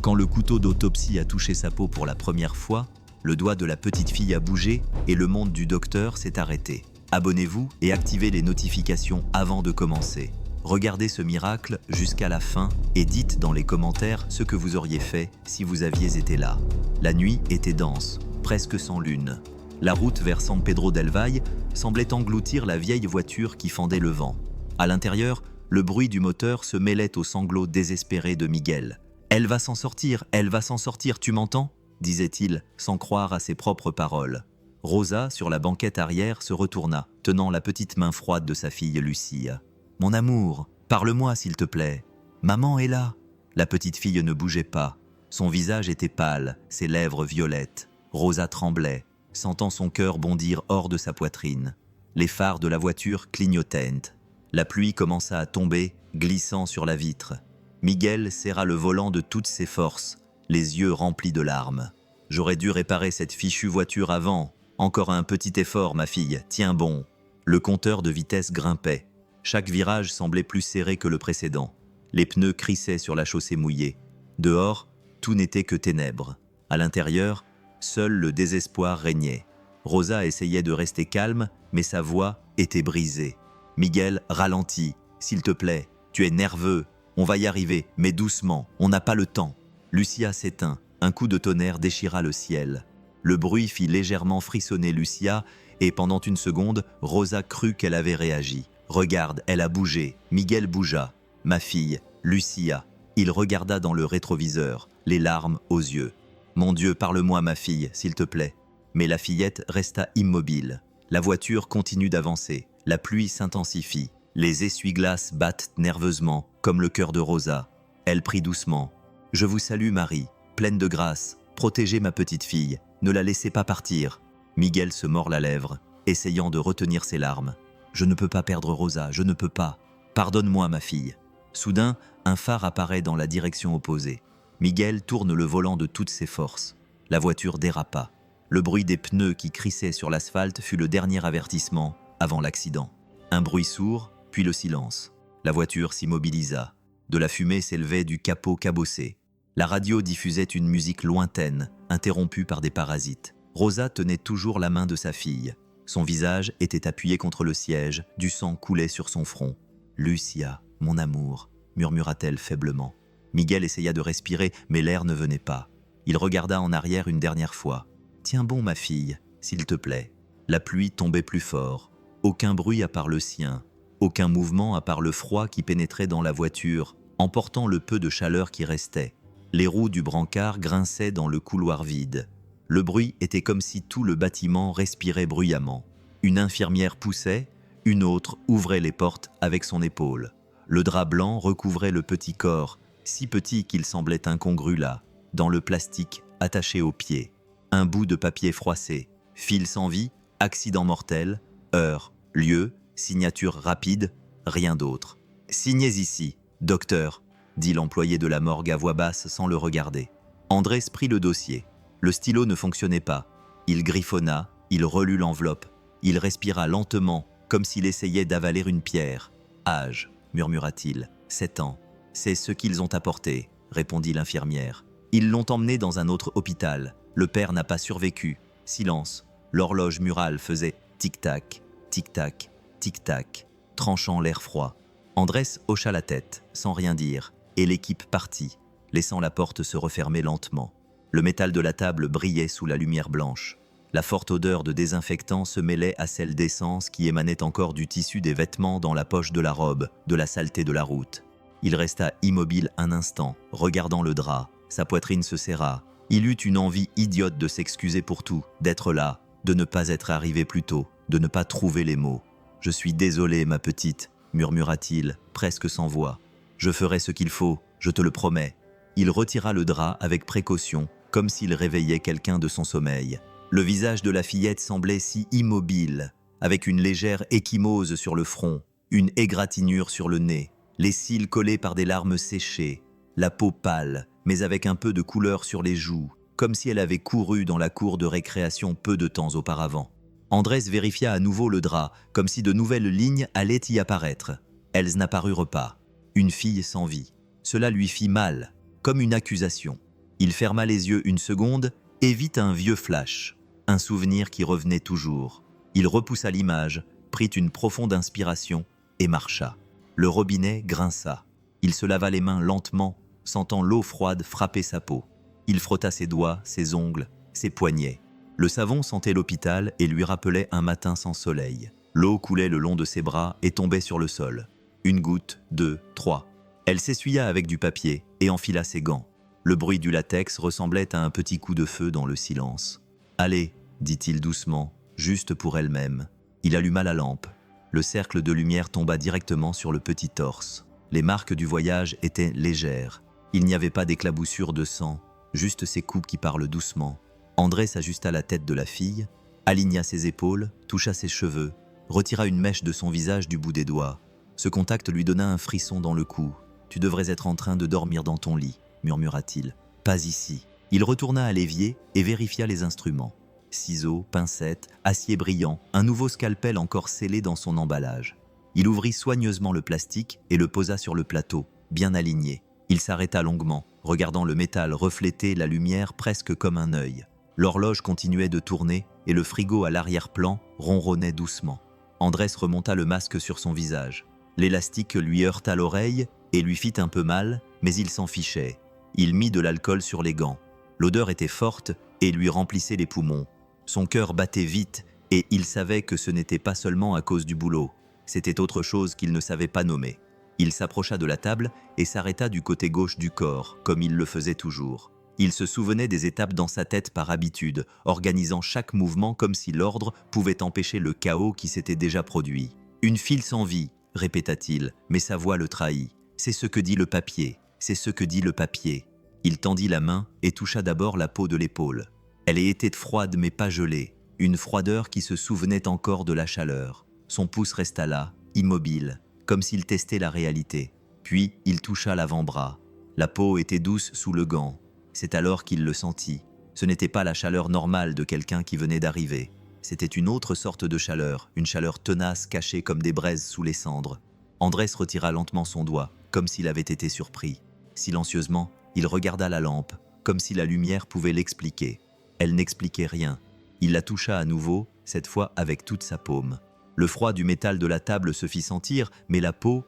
Quand le couteau d'autopsie a touché sa peau pour la première fois, le doigt de la petite fille a bougé et le monde du docteur s'est arrêté. Abonnez-vous et activez les notifications avant de commencer. Regardez ce miracle jusqu'à la fin et dites dans les commentaires ce que vous auriez fait si vous aviez été là. La nuit était dense, presque sans lune. La route vers San Pedro del Valle semblait engloutir la vieille voiture qui fendait le vent. À l'intérieur, le bruit du moteur se mêlait aux sanglots désespérés de Miguel. « Elle va s'en sortir, tu m'entends ?» disait-il sans croire à ses propres paroles. Rosa, sur la banquette arrière, se retourna, tenant la petite main froide de sa fille Lucia. « Mon amour, parle-moi s'il te plaît. Maman est là. » La petite fille ne bougeait pas. Son visage était pâle, ses lèvres violettes. Rosa tremblait, sentant son cœur bondir hors de sa poitrine. Les phares de la voiture clignotaient. La pluie commença à tomber, glissant sur la vitre. Miguel serra le volant de toutes ses forces, les yeux remplis de larmes. « J'aurais dû réparer cette fichue voiture avant. Encore un petit effort, ma fille, tiens bon. » Le compteur de vitesse grimpait. Chaque virage semblait plus serré que le précédent. Les pneus crissaient sur la chaussée mouillée. Dehors, tout n'était que ténèbres. À l'intérieur, seul le désespoir régnait. Rosa essayait de rester calme, mais sa voix était brisée. « Miguel, ralentis, s'il te plaît, tu es nerveux. On va y arriver, mais doucement, on n'a pas le temps. » Lucia s'éteint, un coup de tonnerre déchira le ciel. Le bruit fit légèrement frissonner Lucia et pendant une seconde, Rosa crut qu'elle avait réagi. « Regarde, elle a bougé. » Miguel bougea. « Ma fille, Lucia. » Il regarda dans le rétroviseur, les larmes aux yeux. « Mon Dieu, parle-moi ma fille, s'il te plaît. » Mais la fillette resta immobile. La voiture continue d'avancer. La pluie s'intensifie. Les essuie-glaces battent nerveusement, comme le cœur de Rosa. Elle prie doucement. « Je vous salue, Marie, pleine de grâce. Protégez ma petite fille. Ne la laissez pas partir. » Miguel se mord la lèvre, essayant de retenir ses larmes. « Je ne peux pas perdre Rosa, je ne peux pas. Pardonne-moi, ma fille. » Soudain, un phare apparaît dans la direction opposée. Miguel tourne le volant de toutes ses forces. La voiture dérapa. Le bruit des pneus qui crissaient sur l'asphalte fut le dernier avertissement avant l'accident. Un bruit sourd, puis le silence. La voiture s'immobilisa. De la fumée s'élevait du capot cabossé. La radio diffusait une musique lointaine, interrompue par des parasites. Rosa tenait toujours la main de sa fille. Son visage était appuyé contre le siège, du sang coulait sur son front. « Lucia, mon amour », murmura-t-elle faiblement. Miguel essaya de respirer, mais l'air ne venait pas. Il regarda en arrière une dernière fois. « Tiens bon, ma fille, s'il te plaît. » La pluie tombait plus fort. Aucun bruit à part le sien. Aucun mouvement à part le froid qui pénétrait dans la voiture, emportant le peu de chaleur qui restait. Les roues du brancard grinçaient dans le couloir vide. Le bruit était comme si tout le bâtiment respirait bruyamment. Une infirmière poussait, une autre ouvrait les portes avec son épaule. Le drap blanc recouvrait le petit corps, si petit qu'il semblait incongru là, dans le plastique attaché aux pieds. Un bout de papier froissé, fil sans vie, accident mortel, heure, lieu, signature rapide, rien d'autre. « Signez ici, docteur », dit l'employé de la morgue à voix basse sans le regarder. Andrés prit le dossier. Le stylo ne fonctionnait pas. Il griffonna, il relut l'enveloppe. Il respira lentement, comme s'il essayait d'avaler une pierre. « Âge », murmura-t-il, « 7 ans. »« C'est ce qu'ils ont apporté », répondit l'infirmière. « Ils l'ont emmené dans un autre hôpital. Le père n'a pas survécu. » Silence. L'horloge murale faisait tic-tac, tic-tac, tic-tac, tranchant l'air froid. Andrés hocha la tête, sans rien dire, et l'équipe partit, laissant la porte se refermer lentement. Le métal de la table brillait sous la lumière blanche. La forte odeur de désinfectant se mêlait à celle d'essence qui émanait encore du tissu des vêtements dans la poche de la robe, de la saleté de la route. Il resta immobile un instant, regardant le drap. Sa poitrine se serra. Il eut une envie idiote de s'excuser pour tout, d'être là, de ne pas être arrivé plus tôt, de ne pas trouver les mots. « Je suis désolé, ma petite », murmura-t-il, presque sans voix. « Je ferai ce qu'il faut, je te le promets. » Il retira le drap avec précaution, comme s'il réveillait quelqu'un de son sommeil. Le visage de la fillette semblait si immobile, avec une légère ecchymose sur le front, une égratignure sur le nez, les cils collés par des larmes séchées, la peau pâle, mais avec un peu de couleur sur les joues, comme si elle avait couru dans la cour de récréation peu de temps auparavant. Andrés vérifia à nouveau le drap, comme si de nouvelles lignes allaient y apparaître. Elles n'apparurent pas. Une fille sans vie. Cela lui fit mal, comme une accusation. Il ferma les yeux une seconde et vit un vieux flash, un souvenir qui revenait toujours. Il repoussa l'image, prit une profonde inspiration et marcha. Le robinet grinça. Il se lava les mains lentement, sentant l'eau froide frapper sa peau. Il frotta ses doigts, ses ongles, ses poignets. Le savon sentait l'hôpital et lui rappelait un matin sans soleil. L'eau coulait le long de ses bras et tombait sur le sol. Une goutte, deux, trois. Elle s'essuya avec du papier et enfila ses gants. Le bruit du latex ressemblait à un petit coup de feu dans le silence. « Allez », dit-il doucement, juste pour elle-même. Il alluma la lampe. Le cercle de lumière tomba directement sur le petit torse. Les marques du voyage étaient légères. Il n'y avait pas d'éclaboussure de sang, juste ses coups qui parlent doucement. André s'ajusta la tête de la fille, aligna ses épaules, toucha ses cheveux, retira une mèche de son visage du bout des doigts. Ce contact lui donna un frisson dans le cou. « Tu devrais être en train de dormir dans ton lit », murmura-t-il. « Pas ici ». Il retourna à l'évier et vérifia les instruments. Ciseaux, pincettes, acier brillant, un nouveau scalpel encore scellé dans son emballage. Il ouvrit soigneusement le plastique et le posa sur le plateau, bien aligné. Il s'arrêta longuement, regardant le métal refléter la lumière presque comme un œil. L'horloge continuait de tourner et le frigo à l'arrière-plan ronronnait doucement. Andrés remonta le masque sur son visage. L'élastique lui heurta l'oreille et lui fit un peu mal, mais il s'en fichait. Il mit de l'alcool sur les gants. L'odeur était forte et lui remplissait les poumons. Son cœur battait vite et il savait que ce n'était pas seulement à cause du boulot. C'était autre chose qu'il ne savait pas nommer. Il s'approcha de la table et s'arrêta du côté gauche du corps, comme il le faisait toujours. Il se souvenait des étapes dans sa tête par habitude, organisant chaque mouvement comme si l'ordre pouvait empêcher le chaos qui s'était déjà produit. « Une file sans vie », répéta-t-il, mais sa voix le trahit. « C'est ce que dit le papier, c'est ce que dit le papier. » Il tendit la main et toucha d'abord la peau de l'épaule. Elle était froide mais pas gelée, une froideur qui se souvenait encore de la chaleur. Son pouce resta là, immobile, comme s'il testait la réalité. Puis il toucha l'avant-bras. La peau était douce sous le gant. C'est alors qu'il le sentit. Ce n'était pas la chaleur normale de quelqu'un qui venait d'arriver. C'était une autre sorte de chaleur, une chaleur tenace cachée comme des braises sous les cendres. Andrés retira lentement son doigt, comme s'il avait été surpris. Silencieusement, il regarda la lampe, comme si la lumière pouvait l'expliquer. Elle n'expliquait rien. Il la toucha à nouveau, cette fois avec toute sa paume. Le froid du métal de la table se fit sentir, mais la peau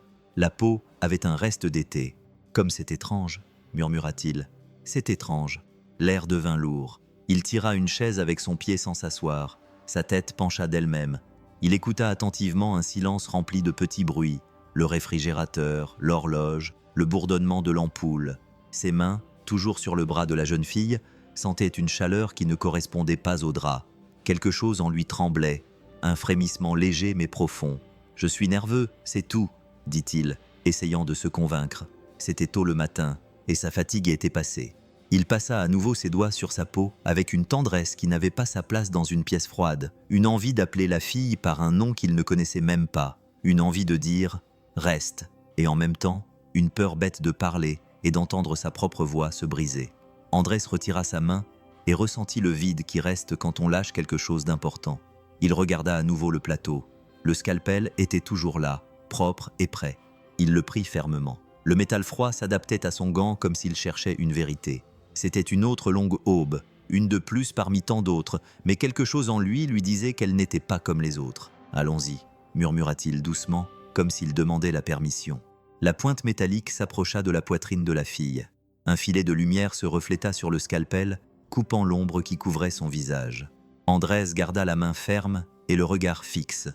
avait un reste d'été. « Comme c'est étrange », murmura-t-il. « C'est étrange. » L'air devint lourd. Il tira une chaise avec son pied sans s'asseoir. Sa tête pencha d'elle-même. Il écouta attentivement un silence rempli de petits bruits. Le réfrigérateur, l'horloge, le bourdonnement de l'ampoule. Ses mains, toujours sur le bras de la jeune fille, sentaient une chaleur qui ne correspondait pas au drap. Quelque chose en lui tremblait, un frémissement léger mais profond. « Je suis nerveux, c'est tout », dit-il, essayant de se convaincre. C'était tôt le matin, et sa fatigue était passée. Il passa à nouveau ses doigts sur sa peau avec une tendresse qui n'avait pas sa place dans une pièce froide, une envie d'appeler la fille par un nom qu'il ne connaissait même pas, une envie de dire « reste », et en même temps, une peur bête de parler et d'entendre sa propre voix se briser. Andrés retira sa main et ressentit le vide qui reste quand on lâche quelque chose d'important. Il regarda à nouveau le plateau. Le scalpel était toujours là, propre et prêt. Il le prit fermement. Le métal froid s'adaptait à son gant comme s'il cherchait une vérité. C'était une autre longue aube, une de plus parmi tant d'autres, mais quelque chose en lui disait qu'elle n'était pas comme les autres. « Allons-y », murmura-t-il doucement, comme s'il demandait la permission. La pointe métallique s'approcha de la poitrine de la fille. Un filet de lumière se refléta sur le scalpel, coupant l'ombre qui couvrait son visage. Andrés garda la main ferme et le regard fixe.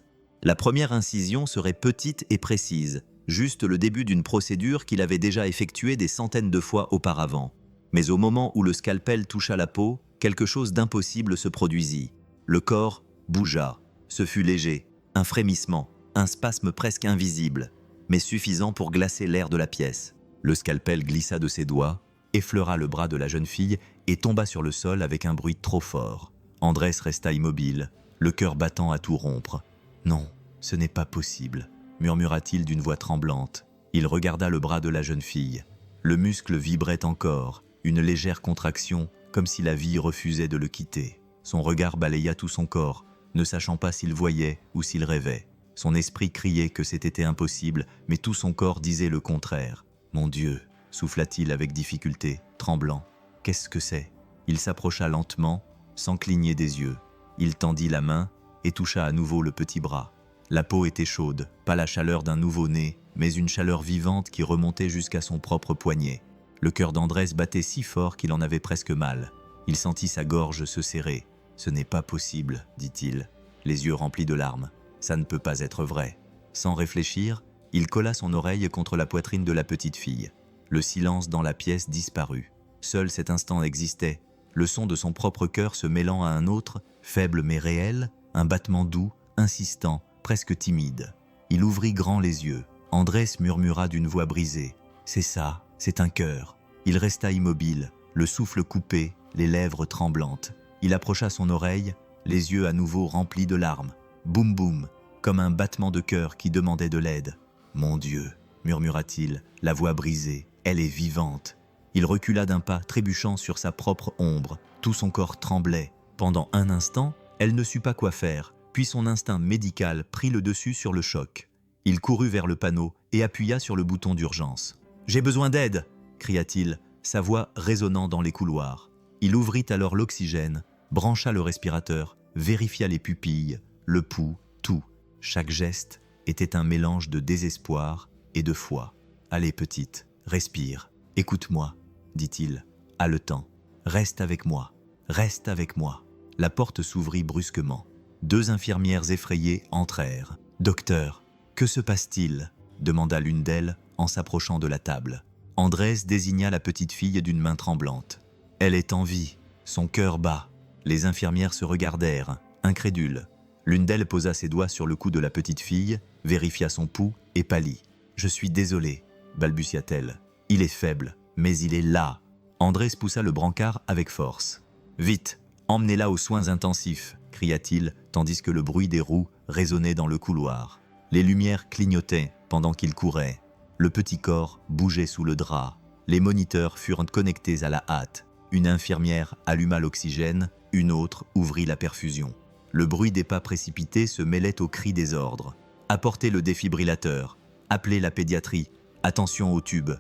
La première incision serait petite et précise, juste le début d'une procédure qu'il avait déjà effectuée des centaines de fois auparavant. Mais au moment où le scalpel toucha la peau, quelque chose d'impossible se produisit. Le corps bougea. Ce fut léger, un frémissement, un spasme presque invisible, mais suffisant pour glacer l'air de la pièce. Le scalpel glissa de ses doigts, effleura le bras de la jeune fille et tomba sur le sol avec un bruit trop fort. Andrés resta immobile, le cœur battant à tout rompre. « Non, ce n'est pas possible », murmura-t-il d'une voix tremblante. Il regarda le bras de la jeune fille. Le muscle vibrait encore, une légère contraction, comme si la vie refusait de le quitter. Son regard balaya tout son corps, ne sachant pas s'il voyait ou s'il rêvait. Son esprit criait que c'était impossible, mais tout son corps disait le contraire. « Mon Dieu !» souffla-t-il avec difficulté, tremblant. Qu'est-ce que c'est » Il s'approcha lentement, sans cligner des yeux. Il tendit la main et toucha à nouveau le petit bras. La peau était chaude, pas la chaleur d'un nouveau-né, mais une chaleur vivante qui remontait jusqu'à son propre poignet. Le cœur d'Andrés battait si fort qu'il en avait presque mal. Il sentit sa gorge se serrer. « Ce n'est pas possible, dit-il, les yeux remplis de larmes. Ça ne peut pas être vrai. » Sans réfléchir, il colla son oreille contre la poitrine de la petite fille. Le silence dans la pièce disparut. Seul cet instant existait, le son de son propre cœur se mêlant à un autre, faible mais réel, un battement doux, insistant, presque timide. Il ouvrit grand les yeux. Andrés murmura d'une voix brisée. « C'est ça, c'est un cœur. » Il resta immobile, le souffle coupé, les lèvres tremblantes. Il approcha son oreille, les yeux à nouveau remplis de larmes. Boum boum, comme un battement de cœur qui demandait de l'aide. « Mon Dieu !» murmura-t-il, la voix brisée. « Elle est vivante !» Il recula d'un pas, trébuchant sur sa propre ombre. Tout son corps tremblait. Pendant un instant, elle ne sut pas quoi faire, puis son instinct médical prit le dessus sur le choc. Il courut vers le panneau et appuya sur le bouton d'urgence. « J'ai besoin d'aide !» cria-t-il, sa voix résonnant dans les couloirs. Il ouvrit alors l'oxygène, brancha le respirateur, vérifia les pupilles, le pouls, tout. Chaque geste était un mélange de désespoir et de foi. « Allez, petite, respire, écoute-moi, » dit-il, haletant. « Reste avec moi, reste avec moi. » La porte s'ouvrit brusquement. 2 infirmières effrayées entrèrent. « Docteur, que se passe-t-il » demanda l'une d'elles en s'approchant de la table. Andrés désigna la petite fille d'une main tremblante. « Elle est en vie, son cœur bat. » Les infirmières se regardèrent, incrédules. L'une d'elles posa ses doigts sur le cou de la petite fille, vérifia son pouls et pâlit. « Je suis désolée, » balbutia-t-elle. « Il est faible, mais il est là. » Andrés poussa le brancard avec force. « Vite, emmenez-la aux soins intensifs » cria-t-il, tandis que le bruit des roues résonnait dans le couloir. Les lumières clignotaient pendant qu'il courait. Le petit corps bougeait sous le drap. Les moniteurs furent connectés à la hâte. Une infirmière alluma l'oxygène, une autre ouvrit la perfusion. Le bruit des pas précipités se mêlait aux cris des ordres. « Apportez le défibrillateur. Appelez la pédiatrie. Attention au tube. »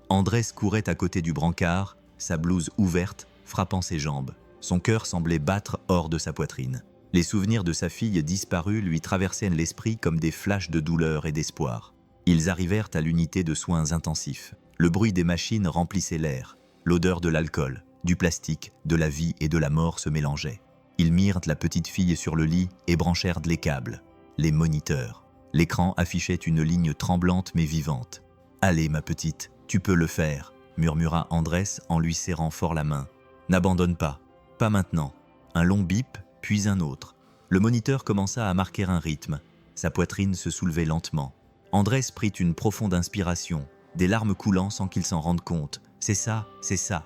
Andrés courait à côté du brancard, sa blouse ouverte, frappant ses jambes. Son cœur semblait battre hors de sa poitrine. Les souvenirs de sa fille disparue lui traversaient l'esprit comme des flashs de douleur et d'espoir. Ils arrivèrent à l'unité de soins intensifs. Le bruit des machines remplissait l'air. L'odeur de l'alcool, du plastique, de la vie et de la mort se mélangeaient. Ils mirent la petite fille sur le lit et branchèrent les câbles. Les moniteurs. L'écran affichait une ligne tremblante mais vivante. « Allez, ma petite, tu peux le faire » murmura Andrés en lui serrant fort la main. « N'abandonne pas. Pas maintenant. » Un long bip, puis un autre. Le moniteur commença à marquer un rythme. Sa poitrine se soulevait lentement. Andrés prit une profonde inspiration, des larmes coulant sans qu'il s'en rende compte. « C'est ça,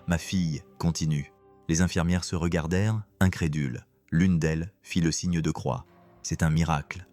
ma fille, continue. » Les infirmières se regardèrent, incrédules. L'une d'elles fit le signe de croix. « C'est un miracle,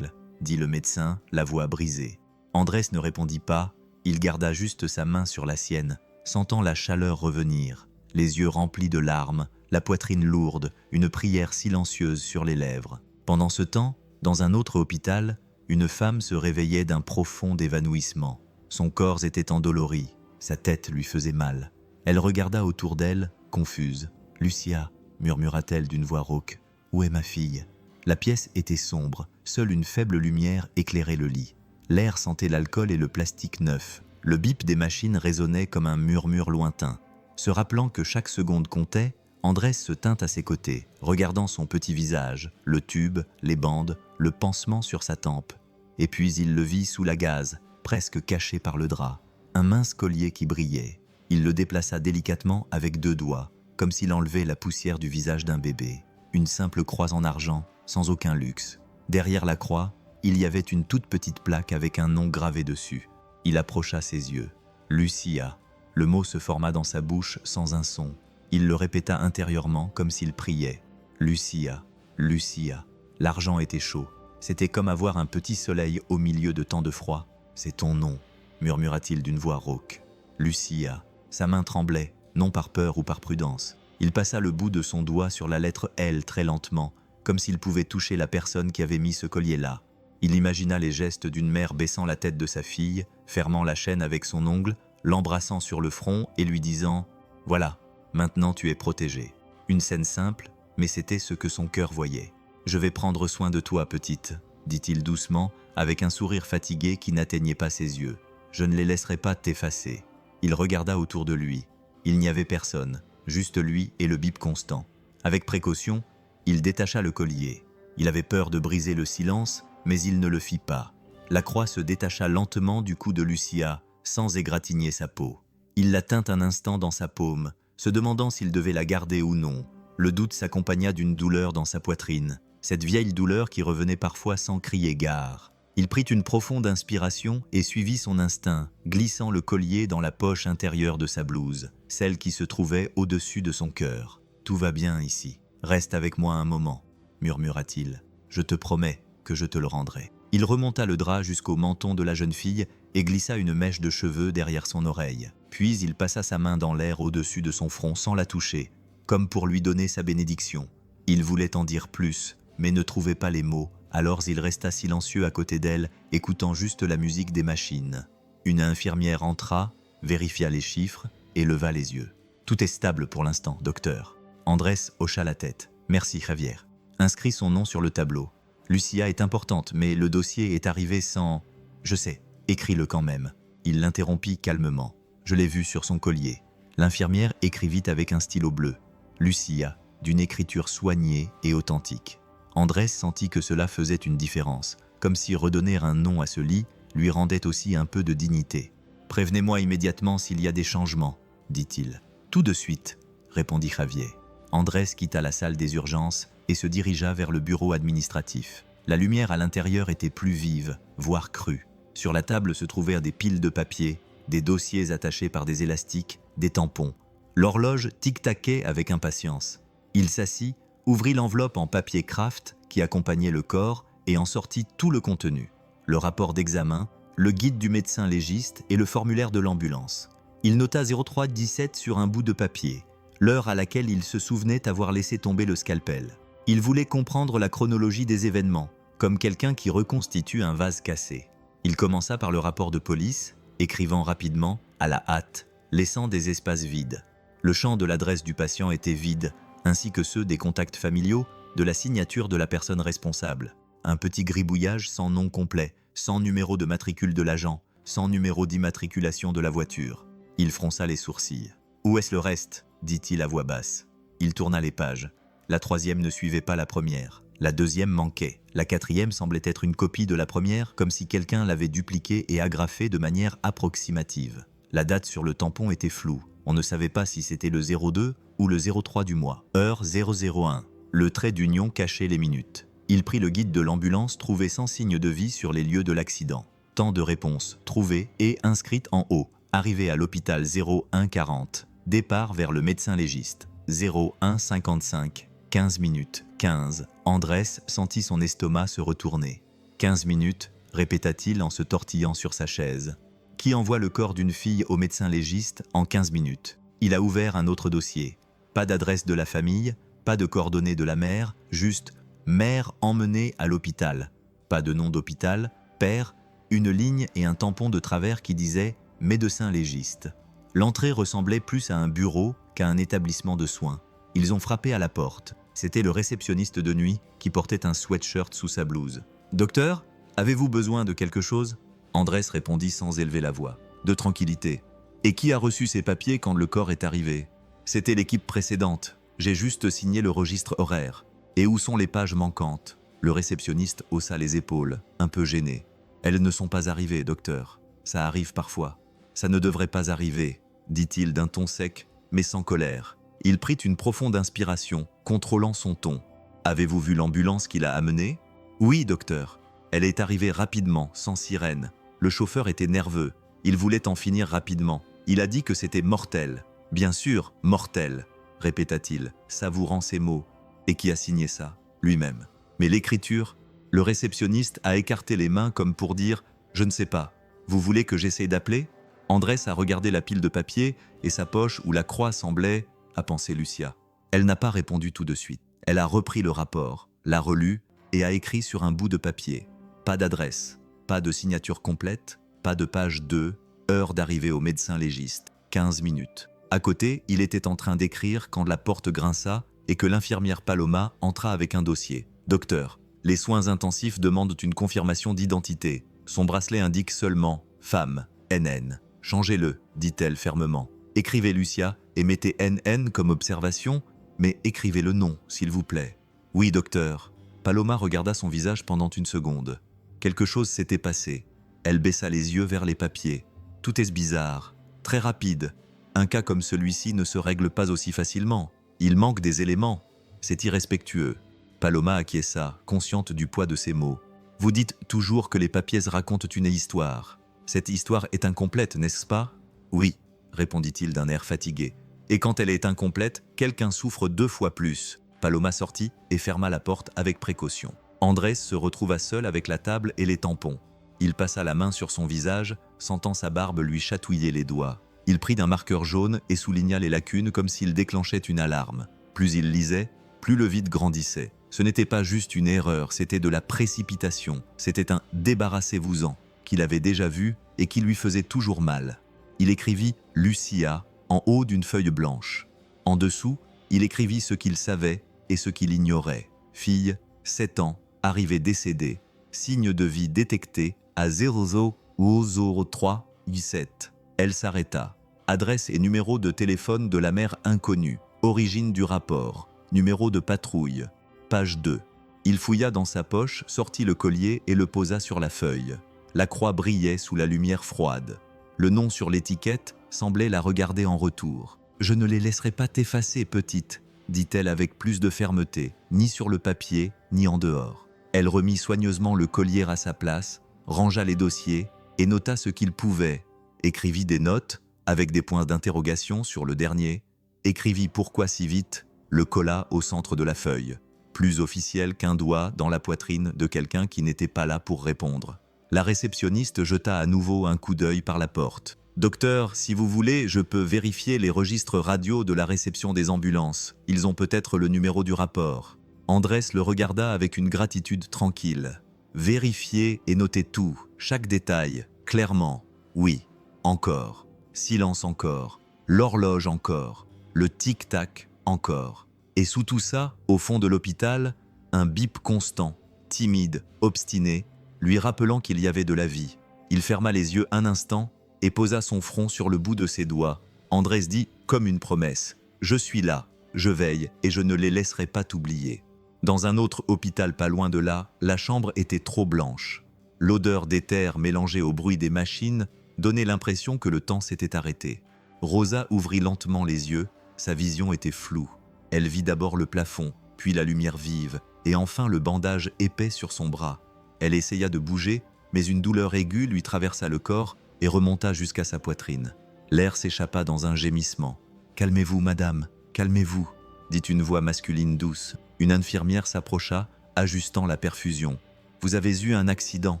dit le médecin, la voix brisée. Andrés ne répondit pas, il garda juste sa main sur la sienne, sentant la chaleur revenir, les yeux remplis de larmes, la poitrine lourde, une prière silencieuse sur les lèvres. Pendant ce temps, dans un autre hôpital, une femme se réveillait d'un profond évanouissement. Son corps était endolori, sa tête lui faisait mal. Elle regarda autour d'elle, confuse. « Lucia » murmura-t-elle d'une voix rauque, « où est ma fille ?» La pièce était sombre, seule une faible lumière éclairait le lit. L'air sentait l'alcool et le plastique neuf. Le bip des machines résonnait comme un murmure lointain. Se rappelant que chaque seconde comptait, Andrés se tint à ses côtés, regardant son petit visage, le tube, les bandes, le pansement sur sa tempe. Et puis il le vit sous la gaze, presque caché par le drap. Un mince collier qui brillait. Il le déplaça délicatement avec 2 doigts, comme s'il enlevait la poussière du visage d'un bébé. Une simple croix en argent, sans aucun luxe. Derrière la croix, il y avait une toute petite plaque avec un nom gravé dessus. Il approcha ses yeux. « Lucia ». Le mot se forma dans sa bouche sans un son. Il le répéta intérieurement comme s'il priait. « Lucia, Lucia ». L'argent était chaud. C'était comme avoir un petit soleil au milieu de tant de froid. « C'est ton nom », murmura-t-il d'une voix rauque. « Lucia ». Sa main tremblait, non par peur ou par prudence. Il passa le bout de son doigt sur la lettre L très lentement, comme s'il pouvait toucher la personne qui avait mis ce collier-là. Il imagina les gestes d'une mère baissant la tête de sa fille, fermant la chaîne avec son ongle, l'embrassant sur le front et lui disant « Voilà, Maintenant tu es protégée. Une scène simple, mais c'était ce que son cœur voyait. « Je vais prendre soin de toi, petite », dit-il doucement, avec un sourire fatigué qui n'atteignait pas ses yeux. « Je ne les laisserai pas t'effacer. » Il regarda autour de lui. Il n'y avait personne, juste lui et le bip constant. Avec précaution, il détacha le collier. Il avait peur de briser le silence, mais il ne le fit pas. La croix se détacha lentement du cou de Lucia, sans égratigner sa peau. Il la tint un instant dans sa paume, se demandant s'il devait la garder ou non. Le doute s'accompagna d'une douleur dans sa poitrine, cette vieille douleur qui revenait parfois sans crier gare. Il prit une profonde inspiration et suivit son instinct, glissant le collier dans la poche intérieure de sa blouse, celle qui se trouvait au-dessus de son cœur. « Tout va bien ici. Reste avec moi un moment, » murmura-t-il. « Je te promets que je te le rendrai. » Il remonta le drap jusqu'au menton de la jeune fille et glissa une mèche de cheveux derrière son oreille. Puis il passa sa main dans l'air au-dessus de son front sans la toucher, comme pour lui donner sa bénédiction. Il voulait en dire plus, mais ne trouvait pas les mots, alors il resta silencieux à côté d'elle, écoutant juste la musique des machines. Une infirmière entra, vérifia les chiffres et leva les yeux. « Tout est stable pour l'instant, docteur. » Andrés hocha la tête. « Merci, Javier. » Inscrit son nom sur le tableau. « Lucia est importante, mais le dossier est arrivé sans... »« Je sais, écris-le quand même. » Il l'interrompit calmement. « Je l'ai vu sur son collier. » L'infirmière écrivit avec un stylo bleu. « Lucia », d'une écriture soignée et authentique. Andrés sentit que cela faisait une différence, comme si redonner un nom à ce lit lui rendait aussi un peu de dignité. « Prévenez-moi immédiatement s'il y a des changements, » dit-il. « Tout de suite, » répondit Javier. Andrés quitta la salle des urgences et se dirigea vers le bureau administratif. La lumière à l'intérieur était plus vive, voire crue. Sur la table se trouvaient des piles de papier, des dossiers attachés par des élastiques, des tampons. L'horloge tic-taquait avec impatience. Il s'assit, ouvrit l'enveloppe en papier craft qui accompagnait le corps et en sortit tout le contenu. Le rapport d'examen, le guide du médecin légiste et le formulaire de l'ambulance. Il nota 0317 sur un bout de papier, l'heure à laquelle il se souvenait avoir laissé tomber le scalpel. Il voulait comprendre la chronologie des événements, comme quelqu'un qui reconstitue un vase cassé. Il commença par le rapport de police, écrivant rapidement, à la hâte, laissant des espaces vides. Le champ de l'adresse du patient était vide, ainsi que ceux des contacts familiaux, de la signature de la personne responsable. Un petit gribouillage sans nom complet, sans numéro de matricule de l'agent, sans numéro d'immatriculation de la voiture. Il fronça les sourcils. « Où est-ce le reste ?» dit-il à voix basse. Il tourna les pages. La troisième ne suivait pas la première. La deuxième manquait. La quatrième semblait être une copie de la première, comme si quelqu'un l'avait dupliquée et agrafée de manière approximative. La date sur le tampon était floue. On ne savait pas si c'était le 02 ou le 03 du mois. Heure 001. Le trait d'union cachait les minutes. Il prit le guide de l'ambulance trouvé sans signe de vie sur les lieux de l'accident. Temps de réponse trouvée et inscrite en haut. Arrivé à l'hôpital 0140. Départ vers le médecin légiste. 0155. 15 minutes. 15. Andrés sentit son estomac se retourner. 15 minutes, répéta-t-il en se tortillant sur sa chaise. Qui envoie le corps d'une fille au médecin légiste en 15 minutes? Il a ouvert un autre dossier. Pas d'adresse de la famille, pas de coordonnées de la mère, juste « mère emmenée à l'hôpital ». Pas de nom d'hôpital, père, une ligne et un tampon de travers qui disait « médecin légiste ». L'entrée ressemblait plus à un bureau qu'à un établissement de soins. Ils ont frappé à la porte. C'était le réceptionniste de nuit qui portait un sweatshirt sous sa blouse. « Docteur, avez-vous besoin de quelque chose ?» Andrés répondit sans élever la voix. « De tranquillité. » « Et qui a reçu ces papiers quand le corps est arrivé ?»« C'était l'équipe précédente. J'ai juste signé le registre horaire. »« Et où sont les pages manquantes ?» Le réceptionniste haussa les épaules, un peu gêné. « Elles ne sont pas arrivées, docteur. Ça arrive parfois. »« Ça ne devrait pas arriver, » dit-il d'un ton sec, mais sans colère. Il prit une profonde inspiration, contrôlant son ton. « Avez-vous vu l'ambulance qui l'a amenée ?»« Oui, docteur. Elle est arrivée rapidement, sans sirène. Le chauffeur était nerveux. Il voulait en finir rapidement. Il a dit que c'était mortel. Bien sûr, mortel, répéta-t-il, savourant ses mots. Et qui a signé ça? Lui-même. Mais l'écriture, le réceptionniste a écarté les mains comme pour dire « Je ne sais pas. Vous voulez que j'essaie d'appeler ?» Andrés a regardé la pile de papier et sa poche où la croix semblait, a pensé Lucia. Elle n'a pas répondu tout de suite. Elle a repris le rapport, l'a relu et a écrit sur un bout de papier. Pas d'adresse, pas de signature complète, pas de page 2, heure d'arrivée au médecin légiste, 15 minutes. À côté, il était en train d'écrire quand la porte grinça et que l'infirmière Paloma entra avec un dossier. « Docteur, les soins intensifs demandent une confirmation d'identité. Son bracelet indique seulement « Femme, NN ». Changez-le, dit-elle fermement. Écrivez Lucia et mettez NN comme observation, mais écrivez le nom, s'il vous plaît. Oui, docteur. Paloma regarda son visage pendant une seconde. Quelque chose s'était passé. Elle baissa les yeux vers les papiers. Tout est bizarre, très rapide. Un cas comme celui-ci ne se règle pas aussi facilement. Il manque des éléments. C'est irrespectueux. Paloma acquiesça, consciente du poids de ses mots. Vous dites toujours que les papiers racontent une histoire. Cette histoire est incomplète, n'est-ce pas? Oui, répondit-il d'un air fatigué. Et quand elle est incomplète, quelqu'un souffre 2 fois plus. Paloma sortit et ferma la porte avec précaution. Andrés se retrouva seul avec la table et les tampons. Il passa la main sur son visage, sentant sa barbe lui chatouiller les doigts. Il prit un marqueur jaune et souligna les lacunes comme s'il déclenchait une alarme. Plus il lisait, plus le vide grandissait. Ce n'était pas juste une erreur, c'était de la précipitation. C'était un « débarrassez-vous-en » qu'il avait déjà vu et qui lui faisait toujours mal. Il écrivit « Lucia » en haut d'une feuille blanche. En dessous, il écrivit ce qu'il savait et ce qu'il ignorait. Fille, 7 ans, arrivée décédée, signe de vie détecté à 0003 17. Elle s'arrêta. Adresse et numéro de téléphone de la mère inconnue. Origine du rapport. Numéro de patrouille. Page 2. Il fouilla dans sa poche, sortit le collier et le posa sur la feuille. La croix brillait sous la lumière froide. Le nom sur l'étiquette semblait la regarder en retour. « Je ne les laisserai pas t'effacer, petite », dit-elle avec plus de fermeté, ni sur le papier, ni en dehors. Elle remit soigneusement le collier à sa place, rangea les dossiers et nota ce qu'il pouvait. Écrivit des notes, avec des points d'interrogation sur le dernier. Écrivit pourquoi si vite, le colla au centre de la feuille. Plus officiel qu'un doigt dans la poitrine de quelqu'un qui n'était pas là pour répondre. La réceptionniste jeta à nouveau un coup d'œil par la porte. « Docteur, si vous voulez, je peux vérifier les registres radio de la réception des ambulances. Ils ont peut-être le numéro du rapport. » Andrés le regarda avec une gratitude tranquille. Vérifiez et notez tout, chaque détail, clairement. Oui, encore. Silence encore. L'horloge encore. Le tic-tac encore. Et sous tout ça, au fond de l'hôpital, un bip constant, timide, obstiné, lui rappelant qu'il y avait de la vie. Il ferma les yeux un instant et posa son front sur le bout de ses doigts. Andrés dit, comme une promesse, « Je suis là, je veille et je ne les laisserai pas t'oublier. » Dans un autre hôpital pas loin de là, la chambre était trop blanche. L'odeur d'éther mélangée au bruit des machines donnait l'impression que le temps s'était arrêté. Rosa ouvrit lentement les yeux, sa vision était floue. Elle vit d'abord le plafond, puis la lumière vive, et enfin le bandage épais sur son bras. Elle essaya de bouger, mais une douleur aiguë lui traversa le corps et remonta jusqu'à sa poitrine. L'air s'échappa dans un gémissement. « Calmez-vous, madame, calmez-vous », dit une voix masculine douce. Une infirmière s'approcha, ajustant la perfusion. « Vous avez eu un accident,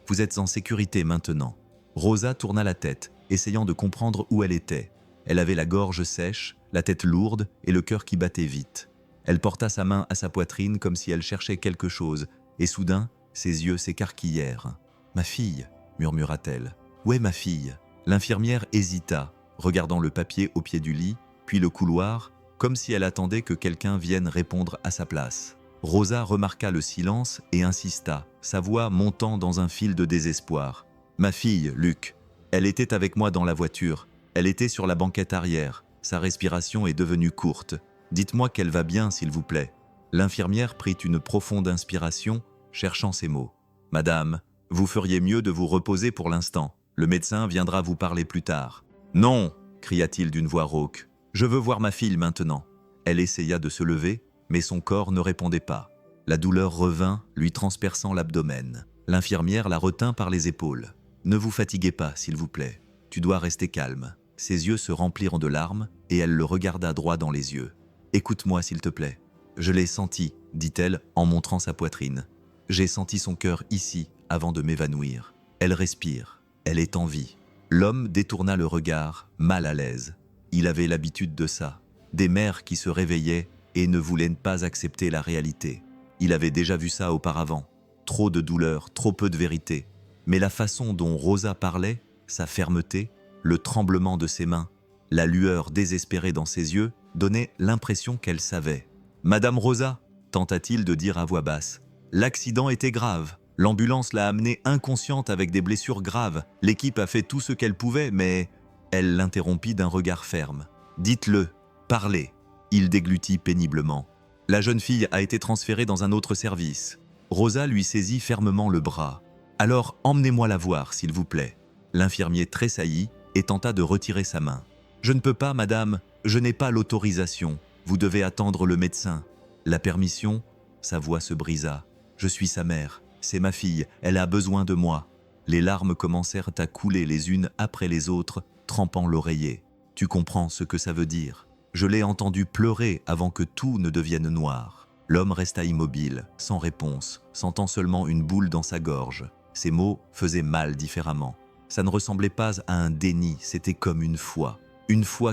vous êtes en sécurité maintenant. » Rosa tourna la tête, essayant de comprendre où elle était. Elle avait la gorge sèche, la tête lourde et le cœur qui battait vite. Elle porta sa main à sa poitrine comme si elle cherchait quelque chose, et soudain, ses yeux s'écarquillèrent. « Ma fille » murmura-t-elle. « Où est ma fille ?» L'infirmière hésita, regardant le papier au pied du lit, puis le couloir, comme si elle attendait que quelqu'un vienne répondre à sa place. Rosa remarqua le silence et insista, sa voix montant dans un fil de désespoir. « Ma fille, Luc. Elle était avec moi dans la voiture. Elle était sur la banquette arrière. Sa respiration est devenue courte. Dites-moi qu'elle va bien, s'il vous plaît. » L'infirmière prit une profonde inspiration, cherchant ses mots. « Madame, vous feriez mieux de vous reposer pour l'instant. Le médecin viendra vous parler plus tard. »« Non !» cria-t-il d'une voix rauque. « Je veux voir ma fille maintenant. » Elle essaya de se lever, mais son corps ne répondait pas. La douleur revint, lui transperçant l'abdomen. L'infirmière la retint par les épaules. « Ne vous fatiguez pas, s'il vous plaît. Tu dois rester calme. » Ses yeux se remplirent de larmes et elle le regarda droit dans les yeux. « Écoute-moi, s'il te plaît. »« Je l'ai senti, » dit-elle en montrant sa poitrine. « J'ai senti son cœur ici, avant de m'évanouir. Elle respire. Elle est en vie. » L'homme détourna le regard, mal à l'aise. Il avait l'habitude de ça. Des mères qui se réveillaient et ne voulaient pas accepter la réalité. Il avait déjà vu ça auparavant. Trop de douleur, trop peu de vérité. Mais la façon dont Rosa parlait, sa fermeté, le tremblement de ses mains, La lueur désespérée dans ses yeux donnait l'impression qu'elle savait. « Madame Rosa !» tenta-t-il de dire à voix basse. « L'accident était grave. L'ambulance l'a amenée inconsciente avec des blessures graves. L'équipe a fait tout ce qu'elle pouvait, mais... » Elle l'interrompit d'un regard ferme. « Dites-le, parlez !» Il déglutit péniblement. « La jeune fille a été transférée dans un autre service. » Rosa lui saisit fermement le bras. « Alors, emmenez-moi la voir, s'il vous plaît. » L'infirmier tressaillit et tenta de retirer sa main. « Je ne peux pas, madame, je n'ai pas l'autorisation. Vous devez attendre le médecin. » La permission, sa voix se brisa. « Je suis sa mère, c'est ma fille, elle a besoin de moi. » Les larmes commencèrent à couler les unes après les autres, trempant l'oreiller. « Tu comprends ce que ça veut dire. Je l'ai entendu pleurer avant que tout ne devienne noir. » L'homme resta immobile, sans réponse, sentant seulement une boule dans sa gorge. Ses mots faisaient mal différemment. Ça ne ressemblait pas à un déni, c'était comme une foi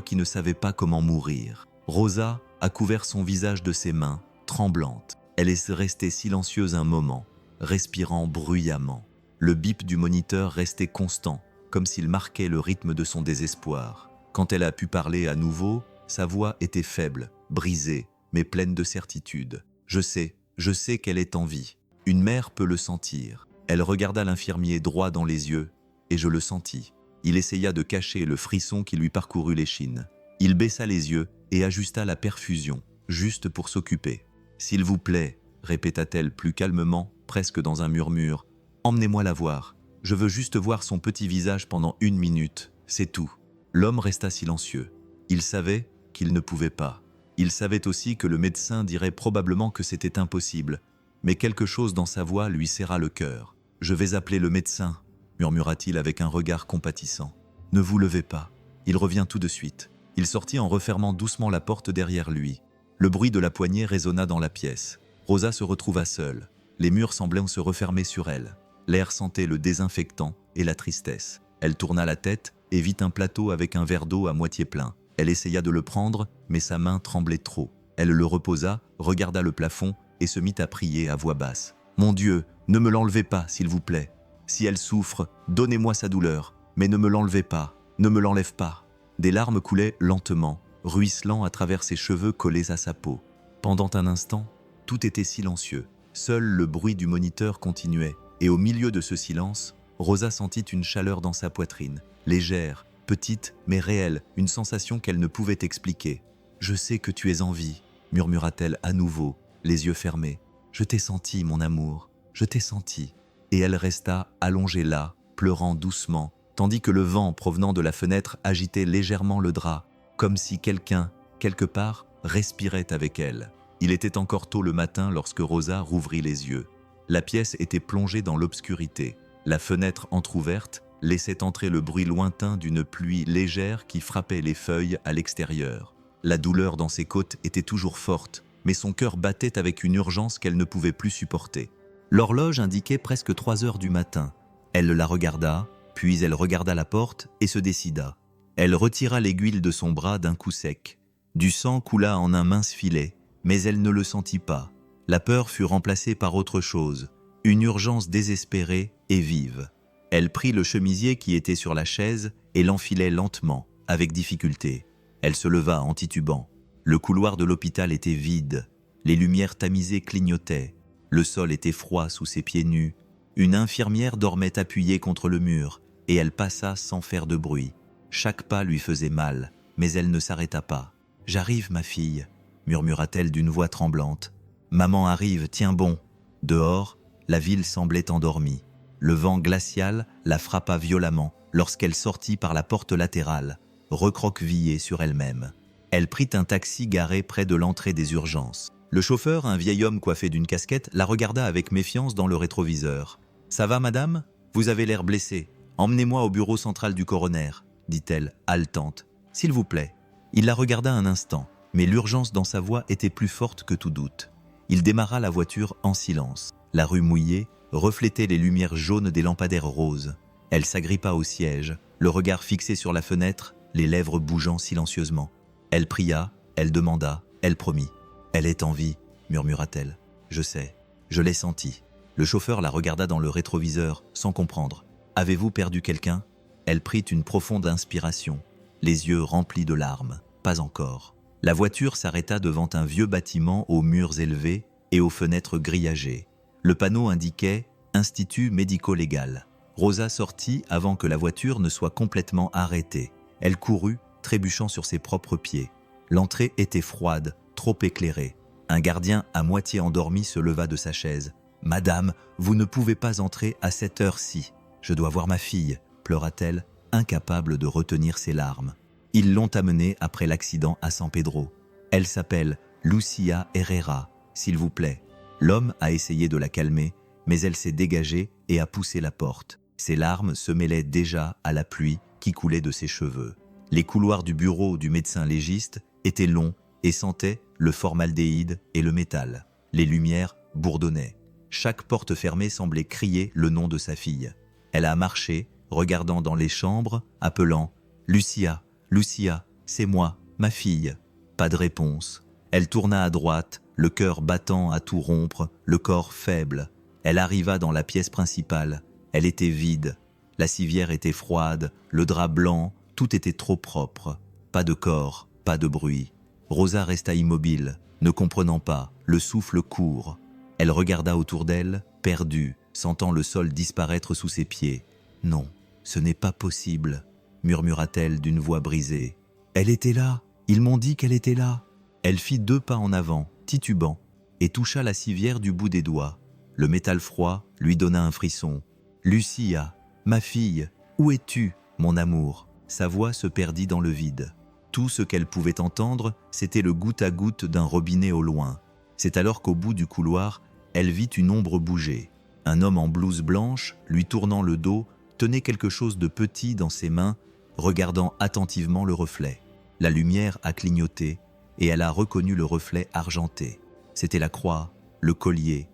qui ne savait pas comment mourir. Rosa a couvert son visage de ses mains, tremblante. Elle est restée silencieuse un moment, respirant bruyamment. Le bip du moniteur restait constant, comme s'il marquait le rythme de son désespoir. Quand elle a pu parler à nouveau, sa voix était faible, brisée, mais pleine de certitude. Je sais qu'elle est en vie. Une mère peut le sentir. Elle regarda l'infirmier droit dans les yeux, et je le sentis. Il essaya de cacher le frisson qui lui parcourut l'échine. Il baissa les yeux et ajusta la perfusion, juste pour s'occuper. « S'il vous plaît, » répéta-t-elle plus calmement, presque dans un murmure, « emmenez-moi la voir. Je veux juste voir son petit visage pendant 1 minute, c'est tout. » L'homme resta silencieux. Il savait qu'il ne pouvait pas. Il savait aussi que le médecin dirait probablement que c'était impossible, mais quelque chose dans sa voix lui serra le cœur. « Je vais appeler le médecin, » murmura-t-il avec un regard compatissant. « Ne vous levez pas, il revient tout de suite. » Il sortit en refermant doucement la porte derrière lui. Le bruit de la poignée résonna dans la pièce. Rosa se retrouva seule. Les murs semblaient se refermer sur elle. L'air sentait le désinfectant et la tristesse. Elle tourna la tête et vit un plateau avec un verre d'eau à moitié plein. Elle essaya de le prendre, mais sa main tremblait trop. Elle le reposa, regarda le plafond et se mit à prier à voix basse. « Mon Dieu, ne me l'enlevez pas, s'il vous plaît. Si elle souffre, donnez-moi sa douleur, mais ne me l'enlevez pas, ne me l'enlève pas. » Des larmes coulaient lentement, ruisselant à travers ses cheveux collés à sa peau. Pendant un instant, tout était silencieux. Seul le bruit du moniteur continuait, et au milieu de ce silence, Rosa sentit une chaleur dans sa poitrine, légère, petite mais réelle, une sensation qu'elle ne pouvait expliquer. « Je sais que tu es en vie », murmura-t-elle à nouveau, les yeux fermés. « Je t'ai senti, mon amour, je t'ai senti. » Et elle resta allongée là, pleurant doucement, tandis que le vent provenant de la fenêtre agitait légèrement le drap, comme si quelqu'un, quelque part, respirait avec elle. Il était encore tôt le matin lorsque Rosa rouvrit les yeux. La pièce était plongée dans l'obscurité. La fenêtre entr'ouverte laissait entrer le bruit lointain d'une pluie légère qui frappait les feuilles à l'extérieur. La douleur dans ses côtes était toujours forte, mais son cœur battait avec une urgence qu'elle ne pouvait plus supporter. L'horloge indiquait presque 3 heures du matin. Elle la regarda, puis elle regarda la porte et se décida. Elle retira l'aiguille de son bras d'un coup sec. Du sang coula en un mince filet, mais elle ne le sentit pas. La peur fut remplacée par autre chose, une urgence désespérée et vive. Elle prit le chemisier qui était sur la chaise et l'enfilait lentement, avec difficulté. Elle se leva en titubant. Le couloir de l'hôpital était vide. Les lumières tamisées clignotaient. Le sol était froid sous ses pieds nus. Une infirmière dormait appuyée contre le mur, et elle passa sans faire de bruit. Chaque pas lui faisait mal, mais elle ne s'arrêta pas. « J'arrive, ma fille », murmura-t-elle d'une voix tremblante. « Maman arrive, tiens bon !» Dehors, la ville semblait endormie. Le vent glacial la frappa violemment lorsqu'elle sortit par la porte latérale, recroquevillée sur elle-même. Elle prit un taxi garé près de l'entrée des urgences. Le chauffeur, un vieil homme coiffé d'une casquette, la regarda avec méfiance dans le rétroviseur. « Ça va, madame ? Vous avez l'air blessée. Emmenez-moi au bureau central du coroner, » dit-elle, haletante. « S'il vous plaît. » Il la regarda un instant, mais l'urgence dans sa voix était plus forte que tout doute. Il démarra la voiture en silence. La rue mouillée reflétait les lumières jaunes des lampadaires roses. Elle s'agrippa au siège, le regard fixé sur la fenêtre, les lèvres bougeant silencieusement. Elle pria, elle demanda, elle promit. « Elle est en vie, » murmura-t-elle. « Je sais, je l'ai senti. » Le chauffeur la regarda dans le rétroviseur, sans comprendre. « Avez-vous perdu quelqu'un ?» Elle prit une profonde inspiration. les yeux remplis de larmes. Pas encore. La voiture s'arrêta devant un vieux bâtiment aux murs élevés et aux fenêtres grillagées. Le panneau indiquait « Institut médico-légal ». Rosa sortit avant que la voiture ne soit complètement arrêtée. Elle courut, trébuchant sur ses propres pieds. L'entrée était froide, trop éclairée. Un gardien à moitié endormi se leva de sa chaise. « Madame, vous ne pouvez pas entrer à cette heure-ci. Je dois voir ma fille », pleura-t-elle, incapable de retenir ses larmes. Ils l'ont amenée après l'accident à San Pedro. Elle s'appelle Lucia Herrera, s'il vous plaît. L'homme a essayé de la calmer, mais elle s'est dégagée et a poussé la porte. Ses larmes se mêlaient déjà à la pluie qui coulait de ses cheveux. Les couloirs du bureau du médecin légiste étaient longs et sentaient le formaldéhyde et le métal. Les lumières bourdonnaient. Chaque porte fermée semblait crier le nom de sa fille. Elle a marché, regardant dans les chambres, appelant « Lucia, Lucia, c'est moi, ma fille ». Pas de réponse. Elle tourna à droite, le cœur battant à tout rompre, le corps faible. Elle arriva dans la pièce principale. Elle était vide. La civière était froide, le drap blanc, tout était trop propre. Pas de corps, pas de bruit. Rosa resta immobile, ne comprenant pas, le souffle court. Elle regarda autour d'elle, perdue, sentant le sol disparaître sous ses pieds. « Non, ce n'est pas possible », murmura-t-elle d'une voix brisée. « Elle était là, ils m'ont dit qu'elle était là ». Elle fit 2 pas en avant, titubant, et toucha la civière du bout des doigts. Le métal froid lui donna un frisson. « Lucia, ma fille, où es-tu, mon amour ?» Sa voix se perdit dans le vide. Tout ce qu'elle pouvait entendre, c'était le goutte-à-goutte d'un robinet au loin. C'est alors qu'au bout du couloir, elle vit une ombre bouger. Un homme en blouse blanche, lui tournant le dos, tenait quelque chose de petit dans ses mains, regardant attentivement le reflet. La lumière a clignoté, et elle a reconnu le reflet argenté. C'était la croix, le collier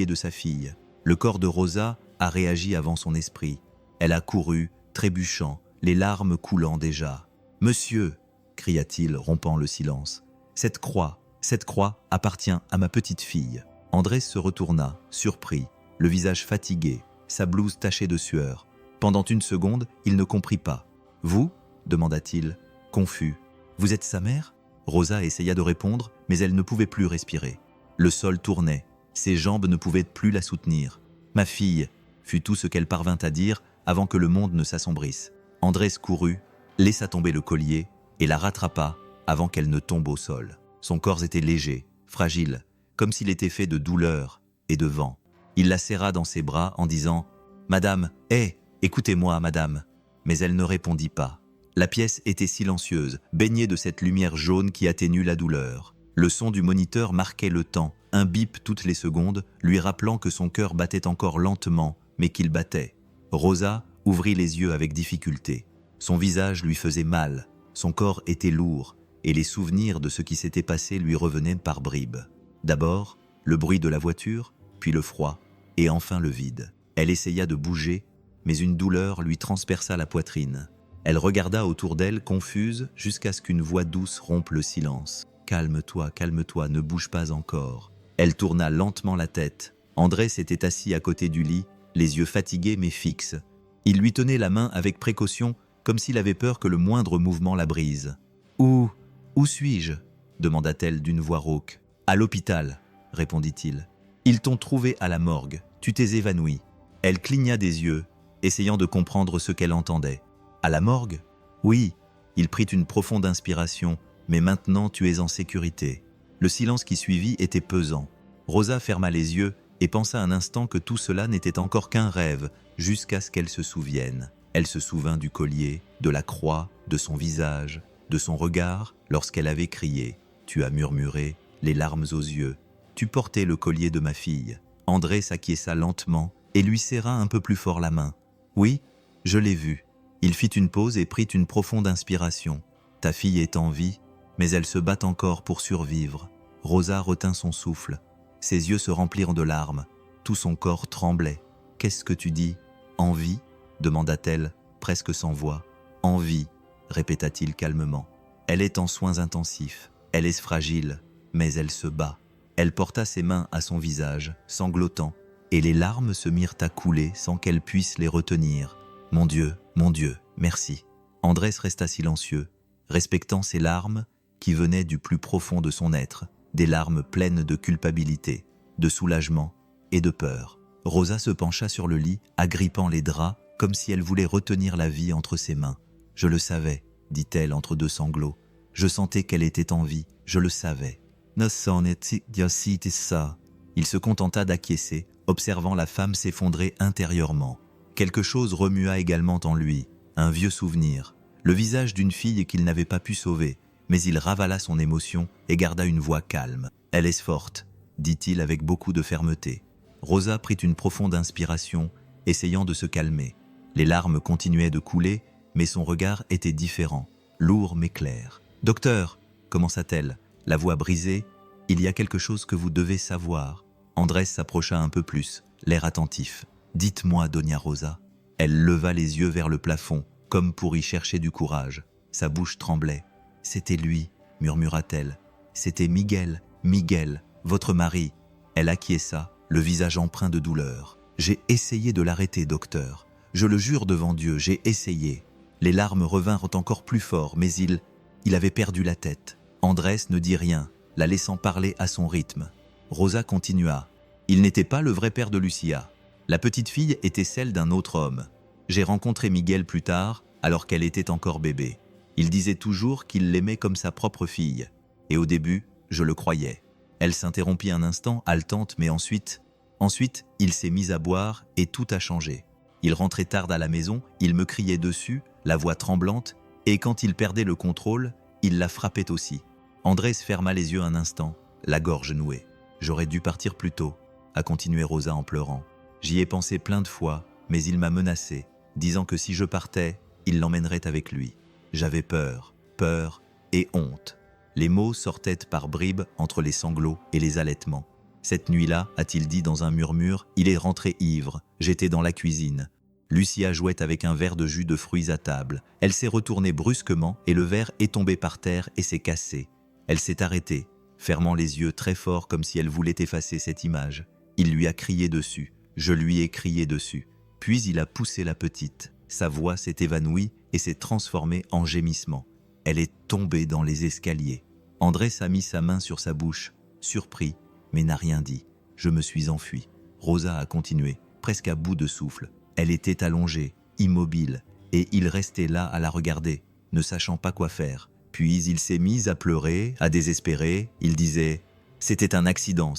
de sa fille. Le corps de Rosa a réagi avant son esprit. Elle a couru, trébuchant, les larmes coulant déjà. « Monsieur !» cria-t-il, rompant le silence. « Cette croix appartient à ma petite fille. » Andrés se retourna, surpris, le visage fatigué, sa blouse tachée de sueur. Pendant une seconde, il ne comprit pas. « Vous ?» demanda-t-il, confus. « Vous êtes sa mère ?» Rosa essaya de répondre, mais elle ne pouvait plus respirer. Le sol tournait, ses jambes ne pouvaient plus la soutenir. « Ma fille !» fut tout ce qu'elle parvint à dire avant que le monde ne s'assombrisse. Andrés courut, laissa tomber le collier et la rattrapa avant qu'elle ne tombe au sol. Son corps était léger, fragile, comme s'il était fait de douleur et de vent. Il la serra dans ses bras en disant « Madame, écoutez-moi, madame !» Mais elle ne répondit pas. La pièce était silencieuse, baignée de cette lumière jaune qui atténue la douleur. Le son du moniteur marquait le temps, un bip toutes les secondes, lui rappelant que son cœur battait encore lentement, mais qu'il battait. Rosa ouvrit les yeux avec difficulté. Son visage lui faisait mal, son corps était lourd, et les souvenirs de ce qui s'était passé lui revenaient par bribes. D'abord, le bruit de la voiture, puis le froid, et enfin le vide. Elle essaya de bouger, mais une douleur lui transperça la poitrine. Elle regarda autour d'elle, confuse, jusqu'à ce qu'une voix douce rompe le silence. « Calme-toi, calme-toi, ne bouge pas encore. » Elle tourna lentement la tête. Andrés s'était assis à côté du lit, les yeux fatigués mais fixes. Il lui tenait la main avec précaution, comme s'il avait peur que le moindre mouvement la brise. « Où suis-je » demanda-t-elle d'une voix rauque. « À l'hôpital » répondit-il. « Ils t'ont trouvé à la morgue, tu t'es évanoui. » Elle cligna des yeux, essayant de comprendre ce qu'elle entendait. « À la morgue ?»« Oui. » Il prit une profonde inspiration, « Mais maintenant tu es en sécurité. » Le silence qui suivit était pesant. Rosa ferma les yeux et pensa un instant que tout cela n'était encore qu'un rêve, jusqu'à ce qu'elle se souvienne. Elle se souvint du collier, de la croix, de son visage, de son regard lorsqu'elle avait crié. Tu as murmuré, les larmes aux yeux. Tu portais le collier de ma fille. Andrés s'acquiesça lentement et lui serra un peu plus fort la main. Oui, je l'ai vu. Il fit une pause et prit une profonde inspiration. Ta fille est en vie, mais elle se bat encore pour survivre. Rosa retint son souffle. Ses yeux se remplirent de larmes. Tout son corps tremblait. Qu'est-ce que tu dis ? En vie ? demanda-t-elle, presque sans voix. En vie, répéta-t-il calmement. Elle est en soins intensifs. Elle est fragile, mais elle se bat. Elle porta ses mains à son visage, sanglotant, et les larmes se mirent à couler sans qu'elle puisse les retenir. Mon Dieu, merci. Andrés resta silencieux, respectant ses larmes qui venaient du plus profond de son être, des larmes pleines de culpabilité, de soulagement et de peur. Rosa se pencha sur le lit, agrippant les draps, comme si elle voulait retenir la vie entre ses mains. « Je le savais », dit-elle entre deux sanglots. « Je sentais qu'elle était en vie, je le savais. » Il se contenta d'acquiescer, observant la femme s'effondrer intérieurement. Quelque chose remua également en lui, un vieux souvenir, le visage d'une fille qu'il n'avait pas pu sauver, mais il ravala son émotion et garda une voix calme. « Elle est forte », dit-il avec beaucoup de fermeté. Rosa prit une profonde inspiration, essayant de se calmer. Les larmes continuaient de couler, mais son regard était différent, lourd mais clair. « Docteur », commença-t-elle, la voix brisée, « il y a quelque chose que vous devez savoir. » Andrés s'approcha un peu plus, l'air attentif. « Dites-moi, Doña Rosa. » Elle leva les yeux vers le plafond, comme pour y chercher du courage. Sa bouche tremblait. « C'était lui, » murmura-t-elle. « C'était Miguel, votre mari. » Elle acquiesça, le visage empreint de douleur. « J'ai essayé de l'arrêter, docteur. Je le jure devant Dieu, j'ai essayé. » Les larmes revinrent encore plus fort, mais il avait perdu la tête. Andrés ne dit rien, la laissant parler à son rythme. Rosa continua. « Il n'était pas le vrai père de Lucia. La petite fille était celle d'un autre homme. J'ai rencontré Miguel plus tard, alors qu'elle était encore bébé. Il disait toujours qu'il l'aimait comme sa propre fille. Et au début, je le croyais. » Elle s'interrompit un instant, haletante, mais ensuite, il s'est mis à boire et tout a changé. Il rentrait tard à la maison, il me criait dessus, la voix tremblante, et quand il perdait le contrôle, il la frappait aussi. Andrés ferma les yeux un instant, la gorge nouée. « J'aurais dû partir plus tôt », a continué Rosa en pleurant. « J'y ai pensé plein de fois, mais il m'a menacé, disant que si je partais, il l'emmènerait avec lui. J'avais peur et honte. » Les mots sortaient par bribes entre les sanglots et les halètements. « Cette nuit-là, a-t-il dit dans un murmure, il est rentré ivre. J'étais dans la cuisine. Lucia jouait avec un verre de jus de fruits à table. Elle s'est retournée brusquement et le verre est tombé par terre et s'est cassé. Elle s'est arrêtée, fermant les yeux très fort comme si elle voulait effacer cette image. Il lui a crié dessus. Je lui ai crié dessus. Puis il a poussé la petite. Sa voix s'est évanouie et s'est transformée en gémissement. Elle est tombée dans les escaliers. Andrés a mis sa main sur sa bouche, surpris, mais n'a rien dit. Je me suis enfui. Rosa a continué, presque à bout de souffle. Elle était allongée, immobile, et il restait là à la regarder, ne sachant pas quoi faire. Puis il s'est mis à pleurer, à désespérer. Il disait « C'était un accident,